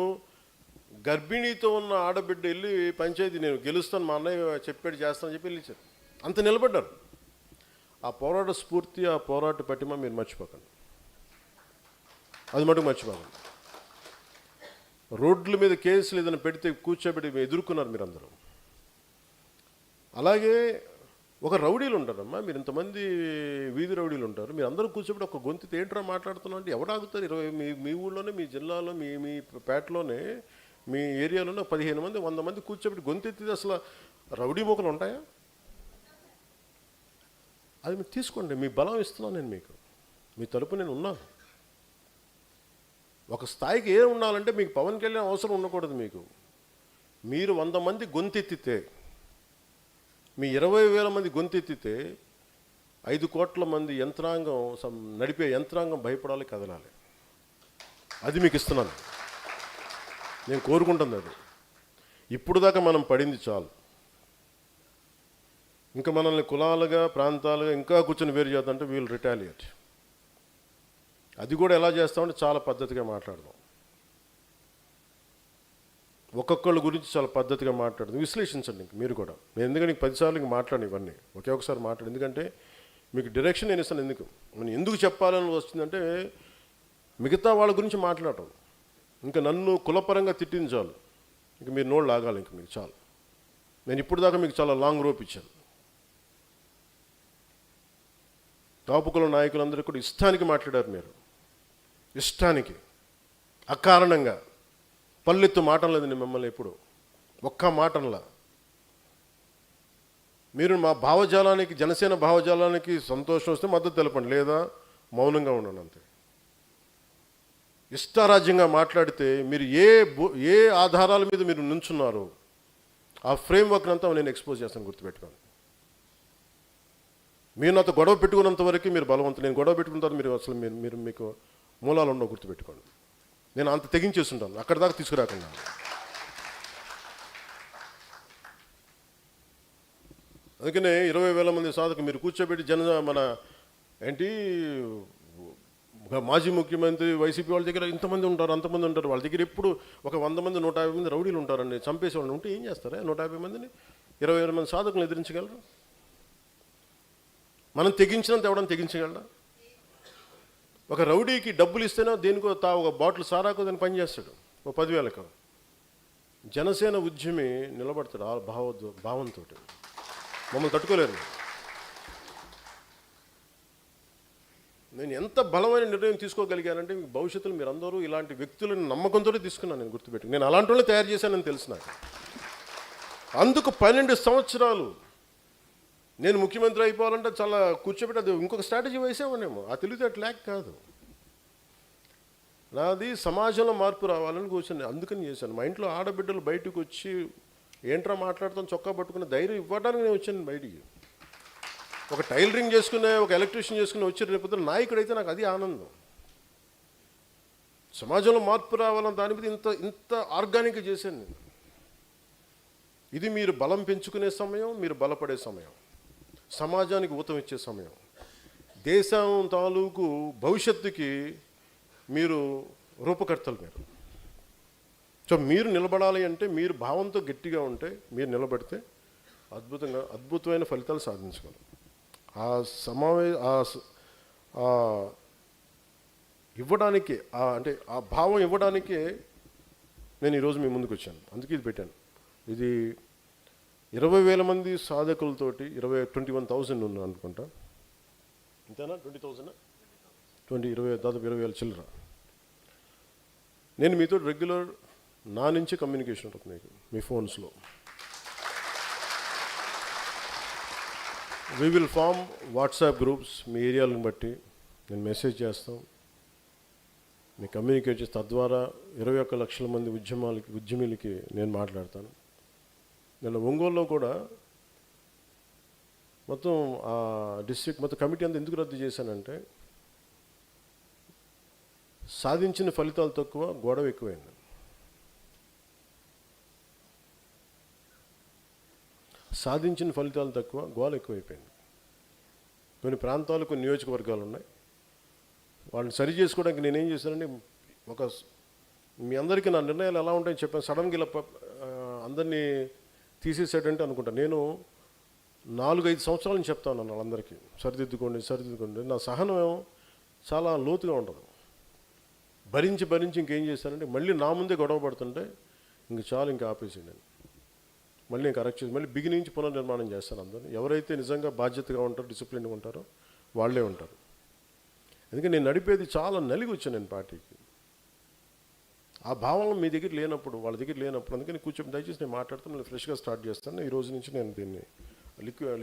గర్భిణీతో ఉన్న ఆడబిడ్డ వెళ్ళి పంచాయతీ నేను గెలుస్తాను, మా అన్నయ్య చెప్పాడు చేస్తానని చెప్పి వెళ్ళిచ్చారు. అంత నిలబడ్డారు. ఆ పోరాట స్ఫూర్తి, ఆ పోరాట పటిమ మీరు మర్చిపోకండి. అది మటుకు మర్చిపోకండి. రోడ్ల మీద కేసులు ఏదైనా పెడితే కూర్చోబెట్టి ఎదుర్కొన్నారు మీరు అందరూ. అలాగే ఒక రౌడీలు ఉంటారమ్మా, మీరు ఇంతమంది వీధి రౌడీలు ఉంటారు, మీరు అందరూ కూర్చోబెట్టి ఒక గొంతు ఏంట్రా మాట్లాడుతున్నాం అంటే ఎవరు ఆగుతారు? 20 మీ ఊళ్ళోనే, మీ జిల్లాలో, మీ పేటలోనే, మీ ఏరియాలోనే 15 మంది 100 మంది కూర్చోబెట్టి గొంతు ఎత్తితే అసలు రౌడీ మోకలు ఉంటాయా? అది మీరు తీసుకోండి. మీ బలం ఇస్తున్నాను నేను మీకు, మీ తరపు నేను ఉన్నాను. ఒక స్థాయికి ఏం ఉండాలంటే మీకు పవన్ కళ్యాణ్ అవసరం ఉండకూడదు. మీరు 100 మంది గొంతెత్తితే, మీ 20,000 మంది గొంతెత్తితే 5 కోట్ల మంది యంత్రాంగం, నడిపే యంత్రాంగం భయపడాలి, కదలాలి. అది మీకు ఇస్తున్నాను, నేను కోరుకుంటుంది అది. ఇప్పుడు దాకా మనం పడింది చాలు. ఇంకా మనల్ని కులాలుగా, ప్రాంతాలుగా ఇంకా కూర్చొని వేరు చేద్దామంటే వీళ్ళు రిటాలియేట్. అది కూడా ఎలా చేస్తామంటే చాలా పద్ధతిగా మాట్లాడదాం. ఒక్కొక్కళ్ళ గురించి చాలా పద్ధతిగా మాట్లాడదాం. విశ్లేషించండి మీరు కూడా. నేను ఎందుకంటే 10 సార్లు ఇంక మాట్లాడి ఇవన్నీ ఒకసారి మాట్లాడు. ఎందుకంటే మీకు డైరెక్షన్ నేను ఇస్తాను. నేను ఎందుకు చెప్పాలని వస్తుందంటే మిగతా వాళ్ళ గురించి మాట్లాడటం, ఇంకా నన్ను కులపరంగా తిట్టించాలి, ఇంక మీరు నోళ్ళు ఆగాలి, ఇంక మీకు చాలు. నేను ఇప్పుడు దాకా మీకు చాలా లాంగ్ రోప్ ఇచ్చాను. కాపుకుల నాయకులందరూ కూడా ఇష్టానికి మాట్లాడారు. మీరు ఇష్టానికి, అకారణంగా పల్లెత్తు మాటలేదు నేను మిమ్మల్ని ఎప్పుడు ఒక్క మాటంలా. మీరు మా భావజాలానికి, జనసేన భావజాలానికి సంతోషం వస్తే మద్దతు తెలపండి, లేదా మౌనంగా ఉండండి అంతే. ఇష్టారాజ్యంగా మాట్లాడితే మీరు ఏ ఆధారాల మీద మీరు నుంచున్నారో ఆ ఫ్రేమ్వర్క్ అంతా నేను ఎక్స్పోజ్ చేస్తాను, గుర్తుపెట్టుకోండి. మీరు నాతో గొడవ పెట్టుకున్నంత వరకు మీరు బలవంతులు. నేను గొడవ పెట్టుకున్న తర్వాత మీరు అసలు మీకు మూలాలు ఉండవు, గుర్తుపెట్టుకోండి. నేను అంత తెగించేస్తుంటాను, అక్కడి దాకా తీసుకురాకుండా. అందుకనే 20,000 మంది సాధకు మీరు కూర్చోబెట్టి మన ఏంటి మాజీ ముఖ్యమంత్రి వైసీపీ వాళ్ళ దగ్గర ఇంతమంది ఉంటారు, అంతమంది ఉంటారు. వాళ్ళ దగ్గర ఎప్పుడు ఒక 100 మంది 150 మంది రౌడీలు ఉంటారండి. చంపేసే వాళ్ళు ఉంటే ఏం చేస్తారా? 150 మందిని 20,000 మంది సాధకులను ఎదిరించగలరు? మనం తెగించినంత ఎవడని తెగించగలరా? ఒక రౌడీకి డబ్బులు ఇస్తేనే దేనికో ఒక బాటిల్ సారాకో దాన్ని పనిచేస్తాడు, ఓ 10,000కు. జనసేన ఉద్యమి నిలబడతాడు ఆ భావంతో. మమ్మల్ని తట్టుకోలేరు. నేను ఎంత బలమైన నిర్ణయం తీసుకోగలిగానంటే మీకు భవిష్యత్తులో మీరు అందరూ ఇలాంటి వ్యక్తులను నమ్మకంతో తీసుకున్నాను. నేను గుర్తుపెట్టి, నేను అలాంటి వాళ్ళు తయారు చేశానని తెలుసు నాకు. అందుకు 12 సంవత్సరాలు నేను ముఖ్యమంత్రి అయిపోవాలంటే చాలా కూర్చోబెట్టి అది ఇంకొక స్ట్రాటజీ వేసేవానేమో. ఆ తెలివితేటలు లేక కాదు, నాది సమాజంలో మార్పు రావాలని కూర్చొని అందుకని చేశాను. మా ఇంట్లో ఆడబిడ్డలు బయటకు వచ్చి ఏంట్రా మాట్లాడుతాం చొక్కా పట్టుకునే ధైర్యం ఇవ్వడానికి నేను వచ్చాను బయటికి. ఒక టైలరింగ్ చేసుకునే, ఒక ఎలక్ట్రీషియన్ చేసుకుని వచ్చి రేపు నాయకుడైతే నాకు అది ఆనందం. సమాజంలో మార్పు రావాలని దాని మీద ఇంత ఆర్గానిక్గా చేశాను నేను. ఇది మీరు బలం పెంచుకునే సమయం, మీరు బలపడే సమయం, సమాజానికి ఊతం ఇచ్చే సమయం, దేశం తాలూకు భవిష్యత్తుకి మీరు రూపకర్తలు. సో మీరు నిలబడాలి అంటే మీరు భావంతో గట్టిగా ఉంటే, మీరు నిలబడితే అద్భుతమైన ఫలితాలు సాధించగలరు. ఇవ్వడానికి అంటే ఆ భావం ఇవ్వడానికే నేను ఈరోజు మీ ముందుకు వచ్చాను. అందుకే ఇది పెట్టాను. ఇది 20,000 మంది సాధకులతోటి 21,000 ఉన్నాను అనుకుంటా, ఇంతేనా? 20,000 దాదాపు 20,000 చిల్లర. నేను మీతో రెగ్యులర్ నా నుంచి కమ్యూనికేషన్ ఉంటుంది మీకు, మీ ఫోన్స్లో. We will form WhatsApp groups. మీ ఏరియాలను బట్టి నేను మెసేజ్ చేస్తాం, మీ కమ్యూనికేట్ చేసి తద్వారా 21 లక్షల మంది ఉద్యమీలకి నేను మాట్లాడతాను. నేను ఒంగోలులో కూడా మొత్తం ఆ డిస్ట్రిక్ట్ మొత్తం కమిటీ అంతా ఎందుకు రద్దు చేశానంటే సాధించిన ఫలితాలు తక్కువ, గొడవ ఎక్కువైంది. సాధించిన ఫలితాలు తక్కువ, గోల ఎక్కువైపోయింది. కొన్ని ప్రాంతాలు, కొన్ని నియోజకవర్గాలు ఉన్నాయి, వాళ్ళని సరి చేసుకోవడానికి నేనేం చేశానంటే, మీ అందరికీ నా నిర్ణయాలు ఎలా ఉంటాయని చెప్పాను. సడన్గా ఇలా అందరినీ తీసేసాడంటే అనుకుంటా. నేను 4-5 సంవత్సరాల నుంచి చెప్తాను వాళ్ళందరికీ, సరిదిద్దుకోండి. నా సహనం చాలా లోతుగా ఉండదు. భరించి ఇంకేం చేశానంటే, మళ్ళీ నా ముందే గొడవ పడుతుంటే ఇంక చాలు, ఇంకా ఆపేసింది. మళ్ళీ నేను కరెక్ట్ చేసి మళ్ళీ బిగినింగ్ నుంచి పునర్నిర్మాణం చేస్తాను. అందరినీ ఎవరైతే నిజంగా బాధ్యతగా ఉంటారో, డిసిప్లిన్గా ఉంటారో వాళ్ళే ఉంటారు. ఎందుకంటే నేను నడిపేది చాలా నలిగి వచ్చాను నేను పార్టీకి. ఆ భావం మీ దగ్గర లేనప్పుడు, వాళ్ళ దగ్గర లేనప్పుడు, అందుకని కూర్చొని దయచేసి నేను మాట్లాడుతాను, మళ్ళీ ఫ్రెష్గా స్టార్ట్ చేస్తాను. ఈ రోజు నుంచి నేను దీన్ని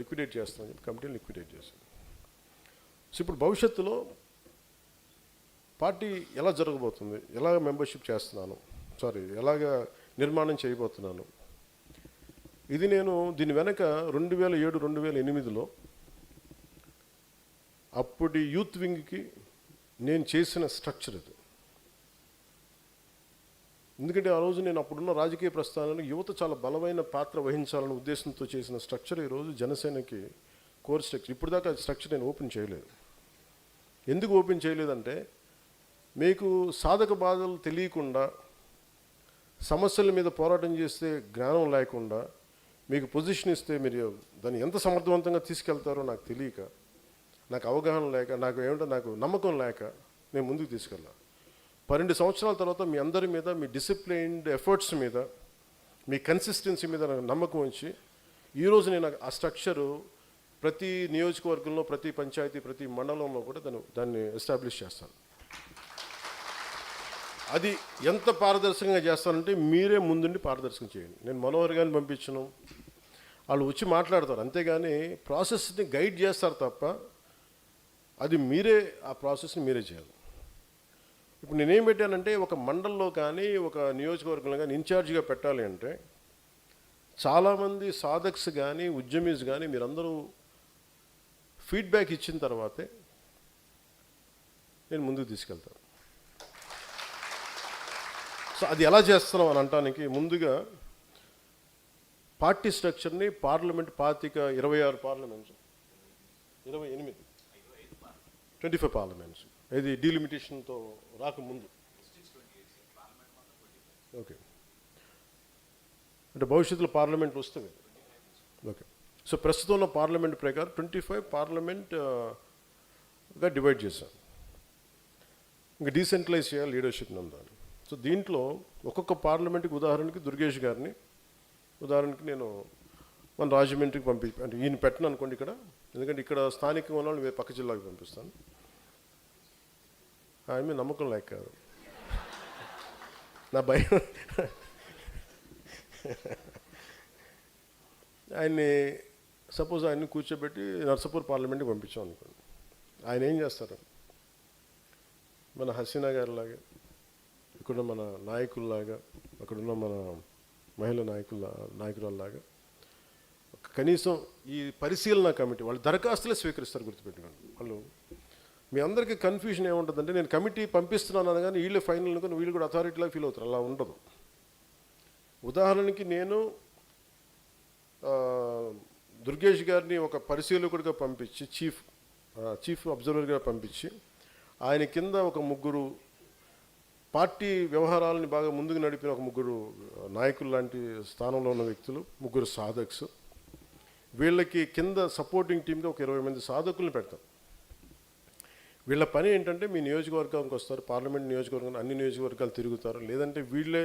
లిక్విడేట్ చేస్తాను చెప్పి కమిటీని లిక్విడేట్ చేశాను. సో ఇప్పుడు భవిష్యత్తులో పార్టీ ఎలా జరగబోతుంది, ఎలాగ మెంబర్షిప్ చేస్తున్నాను, ఎలాగ నిర్మాణం చేయబోతున్నాను, ఇది నేను దీని వెనక 2007-2008లో అప్పటి యూత్ వింగ్కి నేను చేసిన స్ట్రక్చర్ ఇది. ఎందుకంటే ఆ రోజు నేను అప్పుడున్న రాజకీయ ప్రస్థానంలో యువత చాలా బలమైన పాత్ర వహించాలనే ఉద్దేశంతో చేసిన స్ట్రక్చర్ ఈరోజు జనసేనకి కోర్ స్ట్రక్చర్. ఇప్పుడు దాకా స్ట్రక్చర్ నేను ఓపెన్ చేయలేదు. ఎందుకు ఓపెన్ చేయలేదంటే, మీకు సాధక బాధలు తెలియకుండా, సమస్యల మీద పోరాటం చేస్తే జ్ఞానం లేకుండా, మీకు పొజిషన్ ఇస్తే మీరు దాన్ని ఎంత సమర్థవంతంగా తీసుకెళ్తారో నాకు తెలియక, నాకు అవగాహన లేక, నాకు నమ్మకం లేక నేను ముందుకు తీసుకెళ్ళాను. 12 సంవత్సరాల తర్వాత మీ అందరి మీద, మీ డిసిప్లైన్డ్ ఎఫర్ట్స్ మీద, మీ కన్సిస్టెన్సీ మీద నాకు నమ్మకం ఉంచి ఈరోజు నేను ఆ స్ట్రక్చరు ప్రతి నియోజకవర్గంలో, ప్రతి పంచాయతీ, ప్రతి మండలంలో కూడా దాన్ని ఎస్టాబ్లిష్ చేస్తాను. అది ఎంత పారదర్శకంగా చేస్తానంటే మీరే ముందుండి పారదర్శకం చేయండి. నేను మనోహర్ గారిని పంపించను, వాళ్ళు వచ్చి మాట్లాడతారు, అంతేగాని ప్రాసెస్ని గైడ్ చేస్తారు తప్ప అది మీరే, ఆ ప్రాసెస్ని మీరే చేయాలి. ఇప్పుడు నేనేం పెట్టానంటే, ఒక మండలంలో కానీ ఒక నియోజకవర్గంలో కానీ ఇన్ఛార్జిగా పెట్టాలి అంటే చాలామంది సాధక్స్ కానీ ఉద్యమీస్ కానీ మీరందరూ ఫీడ్బ్యాక్ ఇచ్చిన తర్వాతే నేను ముందుకు తీసుకెళ్తాను. సో అది ఎలా చేస్తున్నాం అని అనటానికి ముందుగా పార్టీ స్ట్రక్చర్ని పార్లమెంట్ 26 పార్లమెంట్స్, 25 పార్లమెంట్స్, ఇది డీలిమిటేషన్తో రాకముందు. ఓకే, అంటే భవిష్యత్తులో పార్లమెంట్ వస్తుంది. ఓకే, సో ప్రస్తుతం ఉన్న పార్లమెంట్ ప్రకారం 25 పార్లమెంట్గా డివైడ్ చేశాను. ఇంకా డీసెంట్రలైజ్ చేయాలి లీడర్షిప్ నందాన్ని. సో దీంట్లో ఒక్కొక్క పార్లమెంట్కి, ఉదాహరణకి దుర్గేష్ గారిని ఉదాహరణకి నేను మన రాజమండ్రికి అంటే ఈయన పెట్టను అనుకోండి ఇక్కడ, ఎందుకంటే ఇక్కడ స్థానికంగా ఉన్న వాళ్ళు పక్క జిల్లాకి పంపిస్తాను. ఆయన మీద నమ్మకం లేక కాదు, నా భయం. ఆయన్ని సపోజ్ ఆయన్ని కూర్చోబెట్టి నర్సాపూర్ పార్లమెంట్కి పంపించాం అనుకోండి, ఆయన ఏం చేస్తారు, మన హసీనా గారిలాగా, ఇక్కడున్న మన నాయకుల్లాగా, అక్కడున్న మన మహిళా నాయకురాల్లాగా కనీసం ఈ పరిశీలన కమిటీ వాళ్ళు దరఖాస్తులే స్వీకరిస్తారు, గుర్తుపెట్టుకోండి. వాళ్ళు మీ అందరికీ కన్ఫ్యూజన్ ఏముంటుందంటే, నేను కమిటీ పంపిస్తున్నాను అనగానే వీళ్ళే ఫైనల్ అనుకుని వీళ్ళు కూడా అథారిటీలాగా ఫీల్ అవుతారు. అలా ఉండదు. ఉదాహరణకి నేను దుర్గేష్ గారిని ఒక పరిశీలకుడిగా పంపించి, చీఫ్ అబ్జర్వర్గా పంపించి, ఆయన కింద ఒక 3 పార్టీ వ్యవహారాలని బాగా ముందుకు నడిపిన ఒక 3 నాయకులు లాంటి స్థానంలో ఉన్న వ్యక్తులు, 3 సాధక్స్, వీళ్ళకి కింద సపోర్టింగ్ టీమ్గా ఒక 20 మంది సాధకుల్ని పెడతాం. వీళ్ళ పని ఏంటంటే, మీ నియోజకవర్గానికి వస్తారు, పార్లమెంట్ నియోజకవర్గం అన్ని నియోజకవర్గాలు తిరుగుతారు, లేదంటే వీళ్ళే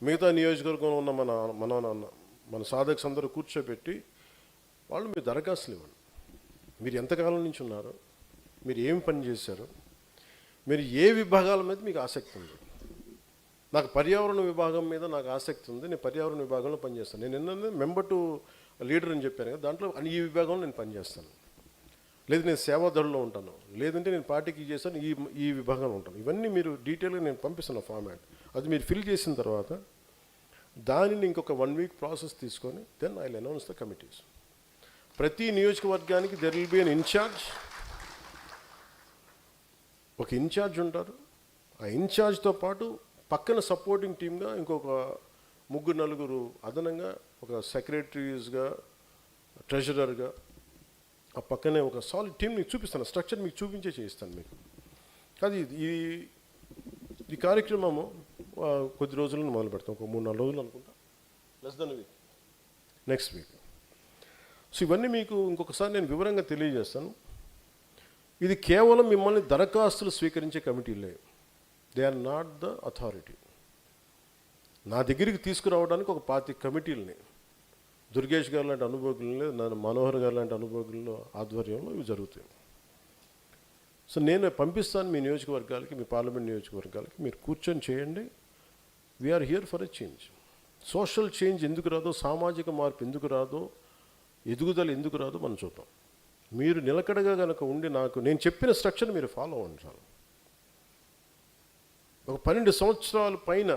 మిగతా నియోజకవర్గంలో ఉన్న మన సాధక్స్ అందరూ కూర్చోబెట్టి వాళ్ళు మీ దరఖాస్తులు ఇవ్వండి. మీరు ఎంతకాలం నుంచి ఉన్నారు, మీరు ఏమి పని చేశారు, మీరు ఏ విభాగాల మీద మీకు ఆసక్తి ఉంది. నాకు పర్యావరణ విభాగం మీద నాకు ఆసక్తి ఉంది, నేను పర్యావరణ విభాగంలో పనిచేస్తాను. నేను ఏంటంటే మెంబర్ టు లీడర్ అని చెప్పాను కదా, దాంట్లో ఈ విభాగంలో నేను పనిచేస్తాను. లేదు నేను సేవాదళంలో ఉంటాను, లేదంటే నేను పార్టీకి చేస్తాను, ఈ విభాగంలో ఉంటాను. ఇవన్నీ మీరు డీటెయిల్గా నేను పంపిస్తాను ఫార్మాట్. అది మీరు ఫిల్ చేసిన తర్వాత దానిని ఇంకొక 1 వీక్ ప్రాసెస్ తీసుకొని then I will announce the committees. ప్రతి నియోజకవర్గానికి there will be an incharge. ఒక ఇన్ఛార్జ్ ఉంటారు. ఆ ఇన్ఛార్జ్తో పాటు పక్కన సపోర్టింగ్ టీమ్గా ఇంకొక 3-4 అదనంగా, ఒక సెక్రటరీస్గా, ట్రెజరర్గా, ఆ పక్కనే ఒక సాలిడ్ టీం మీకు చూపిస్తాను, స్ట్రక్చర్ మీకు చూపించే చేయిస్తాను మీకు. అది ఈ కార్యక్రమము కొద్ది రోజులను మొదలు పెడతాం, ఒక 3-4 రోజులు అనుకుంటా, less than week, next week. So ఇవన్నీ మీకు ఇంకొకసారి నేను వివరంగా తెలియజేస్తాను. ఇది కేవలం మిమ్మల్ని దరఖాస్తులు స్వీకరించే కమిటీలే, they are not the authority. నా దగ్గరికి తీసుకురావడానికి ఒక 25 కమిటీలని, దుర్గేష్ గారు లాంటి అనుభవజ్ఞులు, మనోహర్ గారు లాంటి అనుభవజ్ఞుల ఆధ్వర్యంలో ఇవి జరుగుతాయి. సో నేను పంపిస్తాను మీ నియోజకవర్గాలకి, మీ పార్లమెంట్ నియోజకవర్గాలకి, మీరు కూర్చొని చేయండి. We are here for a change. Social change ఎందుకు రాదో, సామాజిక మార్పు ఎందుకు రాదో, ఎదుగుదల ఎందుకు రాదో మనం చూద్దాం. మీరు నిలకడగా కనుక ఉండి నేను చెప్పిన స్ట్రక్చర్ మీరు ఫాలో అవ్వండి చాలు. ఒక 12 సంవత్సరాల పైన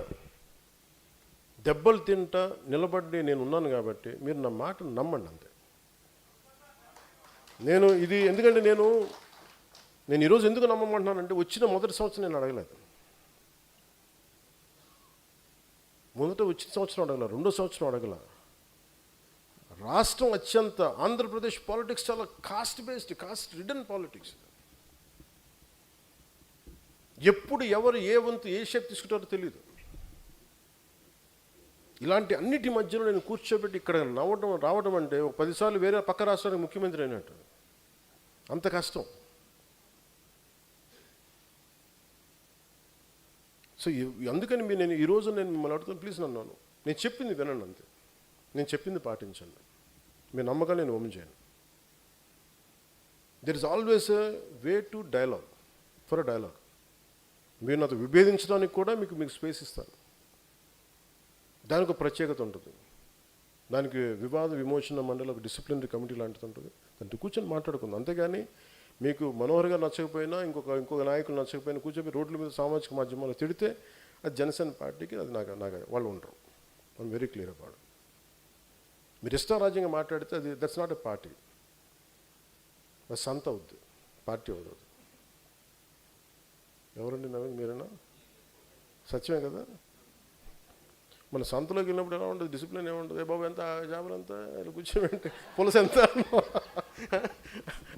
దెబ్బలు తింటా నిలబడి నేను ఉన్నాను కాబట్టి మీరు నా మాట నమ్మండి అంతే. ఎందుకంటే నేను ఈరోజు ఎందుకు నమ్మమంటున్నానంటే, వచ్చిన మొదటి సంవత్సరం నేను అడగలేదు, వచ్చిన సంవత్సరం అడగల, రెండో సంవత్సరం అడగల. రాష్ట్రం అత్యంత, ఆంధ్రప్రదేశ్ పాలిటిక్స్ చాలా cost based, cost ridden politics. ఎప్పుడు ఎవరు ఏ వంతు ఏ షేప్ తీసుకుంటారో తెలియదు. ఇలాంటి అన్నిటి మధ్యలో నేను కూర్చోబెట్టి ఇక్కడ రావడం అంటే ఒక 10 సార్లు వేరే పక్క రాష్ట్రానికి ముఖ్యమంత్రి అయినట్టు, అంత కష్టం. సో అందుకని నేను ఈరోజు మిమ్మల్ని అడుగుతాను, ప్లీజ్ నేను చెప్పింది వినండి అంతే, నేను చెప్పింది పాటించండి. మీ నమ్మకాన్ని నేను ఓపెన్ చేయను. There is always a way to dialogue, for a dialogue. మీరు నాతో విభేదించడానికి కూడా మీకు స్పేస్ ఇస్తాను. దానికి ఒక ప్రత్యేకత ఉంటుంది, దానికి వివాద విమోచన మండలి, ఒక డిసిప్లినరీ కమిటీ లాంటిది ఉంటుంది. దాంట్లో కూర్చొని మాట్లాడుకుందాం. అంతేగాని మీకు మనోహర్ గారు నచ్చకపోయినా, ఇంకొక నాయకులు నచ్చకపోయినా కూర్చొని రోడ్ల మీద సామాజిక మాధ్యమాలు తిడితే అది జనసేన పార్టీకి, అది నాకు వాళ్ళు ఉండరు. I'm very clear about. మీరు ఇష్టారాజ్యంగా మాట్లాడితే అది దట్స్ నాట్ ఎ పార్టీ, అది సంత అవుద్ది, పార్టీ అవుతుంది. ఎవరండి నవీన్, మీరేనా? సత్యమే కదా. మన సంతలోకి వెళ్ళినప్పుడు ఎలా ఉంటుంది, డిసిప్లిన్ ఏముంటుంది, బాబు ఎంత చేపలు ఎంత, ఇలా కూర్చోబెట్టి పులస ఎంత,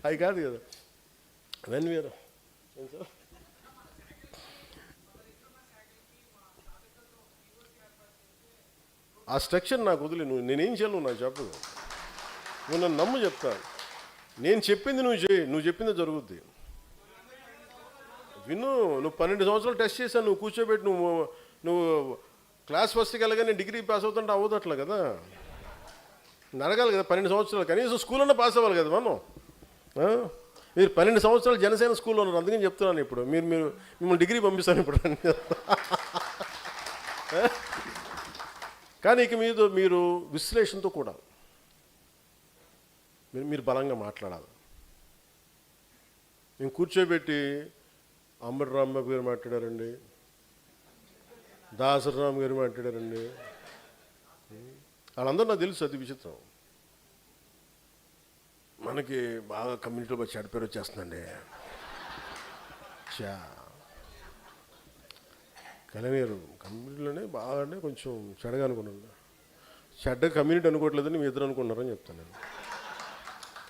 అది కాదు కదా. వెన్ వీఆర్ ఆ స్ట్రక్చర్ నాకు వదిలి, నేనేం చేయను నాకు చెప్పదు. నువ్వు నన్ను నమ్ము చెప్తాను, నేను చెప్పింది నువ్వు చేయి, నువ్వు చెప్పింది జరుగుద్ది. విను, నువ్వు 12 సంవత్సరాలు టెస్ట్ చేశాను, నువ్వు కూర్చోబెట్టి నువ్వు క్లాస్ ఫస్ట్కి వెళ్ళగానే డిగ్రీ పాస్ అవుతుంటే అవ్వదు అట్లా కదా. అడగాలి కదా 12 సంవత్సరాలు, కనీసం స్కూల్ పాస్ అవ్వాలి కదా మనం. మీరు 12 సంవత్సరాలు జనసేన స్కూల్లో ఉన్నారు, అందుకని చెప్తున్నాను. ఇప్పుడు మిమ్మల్ని డిగ్రీ పంపిస్తాను ఇప్పుడు. కానీ ఇక మీరు విశ్లేషణతో కూడా మీరు బలంగా మాట్లాడాలి. మేము కూర్చోబెట్టి అంబటి రాంబాబు గారు మాట్లాడారండి, దాసరామ్ గారు మాట్లాడారండి, వాళ్ళందరూ నాకు తెలుసు. అది విచిత్రం. మనకి బాగా కమ్యూనిటీలో చెడ్డ పేరు వచ్చేస్తుందండి. కలనీరు కమ్యూనిటీలోనే బాగా అంటే కొంచెం చెడగా అనుకున్నాను. చెడ్డ కమ్యూనిటీ అనుకోవట్లేదని మీ ఇద్దరు అనుకున్నారని చెప్తాను నేను.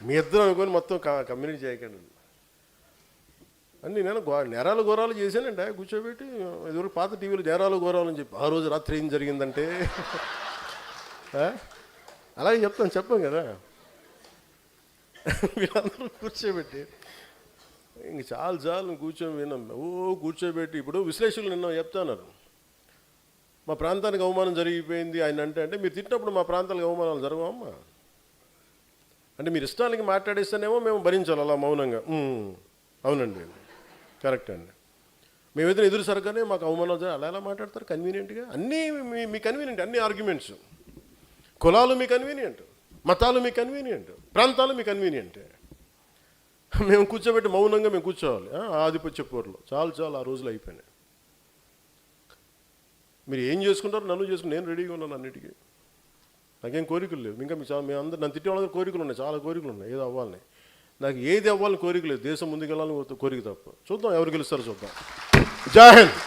మీ ఇద్దరు అనుకొని మొత్తం కమ్యూనిటీ చేయకండి అన్నీ. నేను నేరాలు ఘోరాలు చేశానండి కూర్చోబెట్టి. ఇదివరకు పాత టీవీలో నేరాలు ఘోరాలు అని చెప్పి, ఆ రోజు రాత్రి ఏం జరిగిందంటే అలాగే చెప్పాం కదా. వీళ్ళందరూ కూర్చోబెట్టి ఇంక చాలు కూర్చొని విన్నాం. కూర్చోబెట్టి ఇప్పుడు విశ్లేషకులు నిన్న చెప్తున్నారు, మా ప్రాంతానికి అవమానం జరిగిపోయింది ఆయన అంటే మీరు తిట్టినప్పుడు మా ప్రాంతాలకు అవమానాలు జరగవమ్మా అంటే మీరు ఇష్టానికి మాట్లాడేస్తేనేమో మేము భరించాలి అలా మౌనంగా. అవునండి, కరెక్ట్ అండి. మేము ఏదైనా ఎదురు సరగానే మాకు అవమానాలు అలా ఎలా మాట్లాడతారు కన్వీనియంట్గా. అన్నీ మీ కన్వీనియంట్, అన్ని ఆర్గ్యుమెంట్స్. కులాలు మీ కన్వీనియంట్, మతాలు మీ కన్వీనియంట్, ప్రాంతాలు మీ కన్వీనియంటే. మేము కూర్చోబెట్టి మౌనంగా మేము కూర్చోవాలి ఆధిపత్య పోరులో. చాలు ఆ రోజులు అయిపోయినాయి. మీరు ఏం చేసుకుంటారో నన్ను చేసుకుని నేను రెడీగా ఉన్నాను అన్నిటికీ. నాకేం కోరికలు లేవు. ఇంకా మీ అందరూ నన్ను తిట్టే వాళ్ళకి కోరికలు ఉన్నాయి, చాలా కోరికలు ఉన్నాయి. ఏదో అవ్వాలని, నాకు ఏది అవ్వాలని కోరిక లేదు. దేశం ముందుకెళ్ళాలని కోరిక తప్ప. చూద్దాం ఎవరు గెలుస్తారో చూద్దాం. జై హింద్.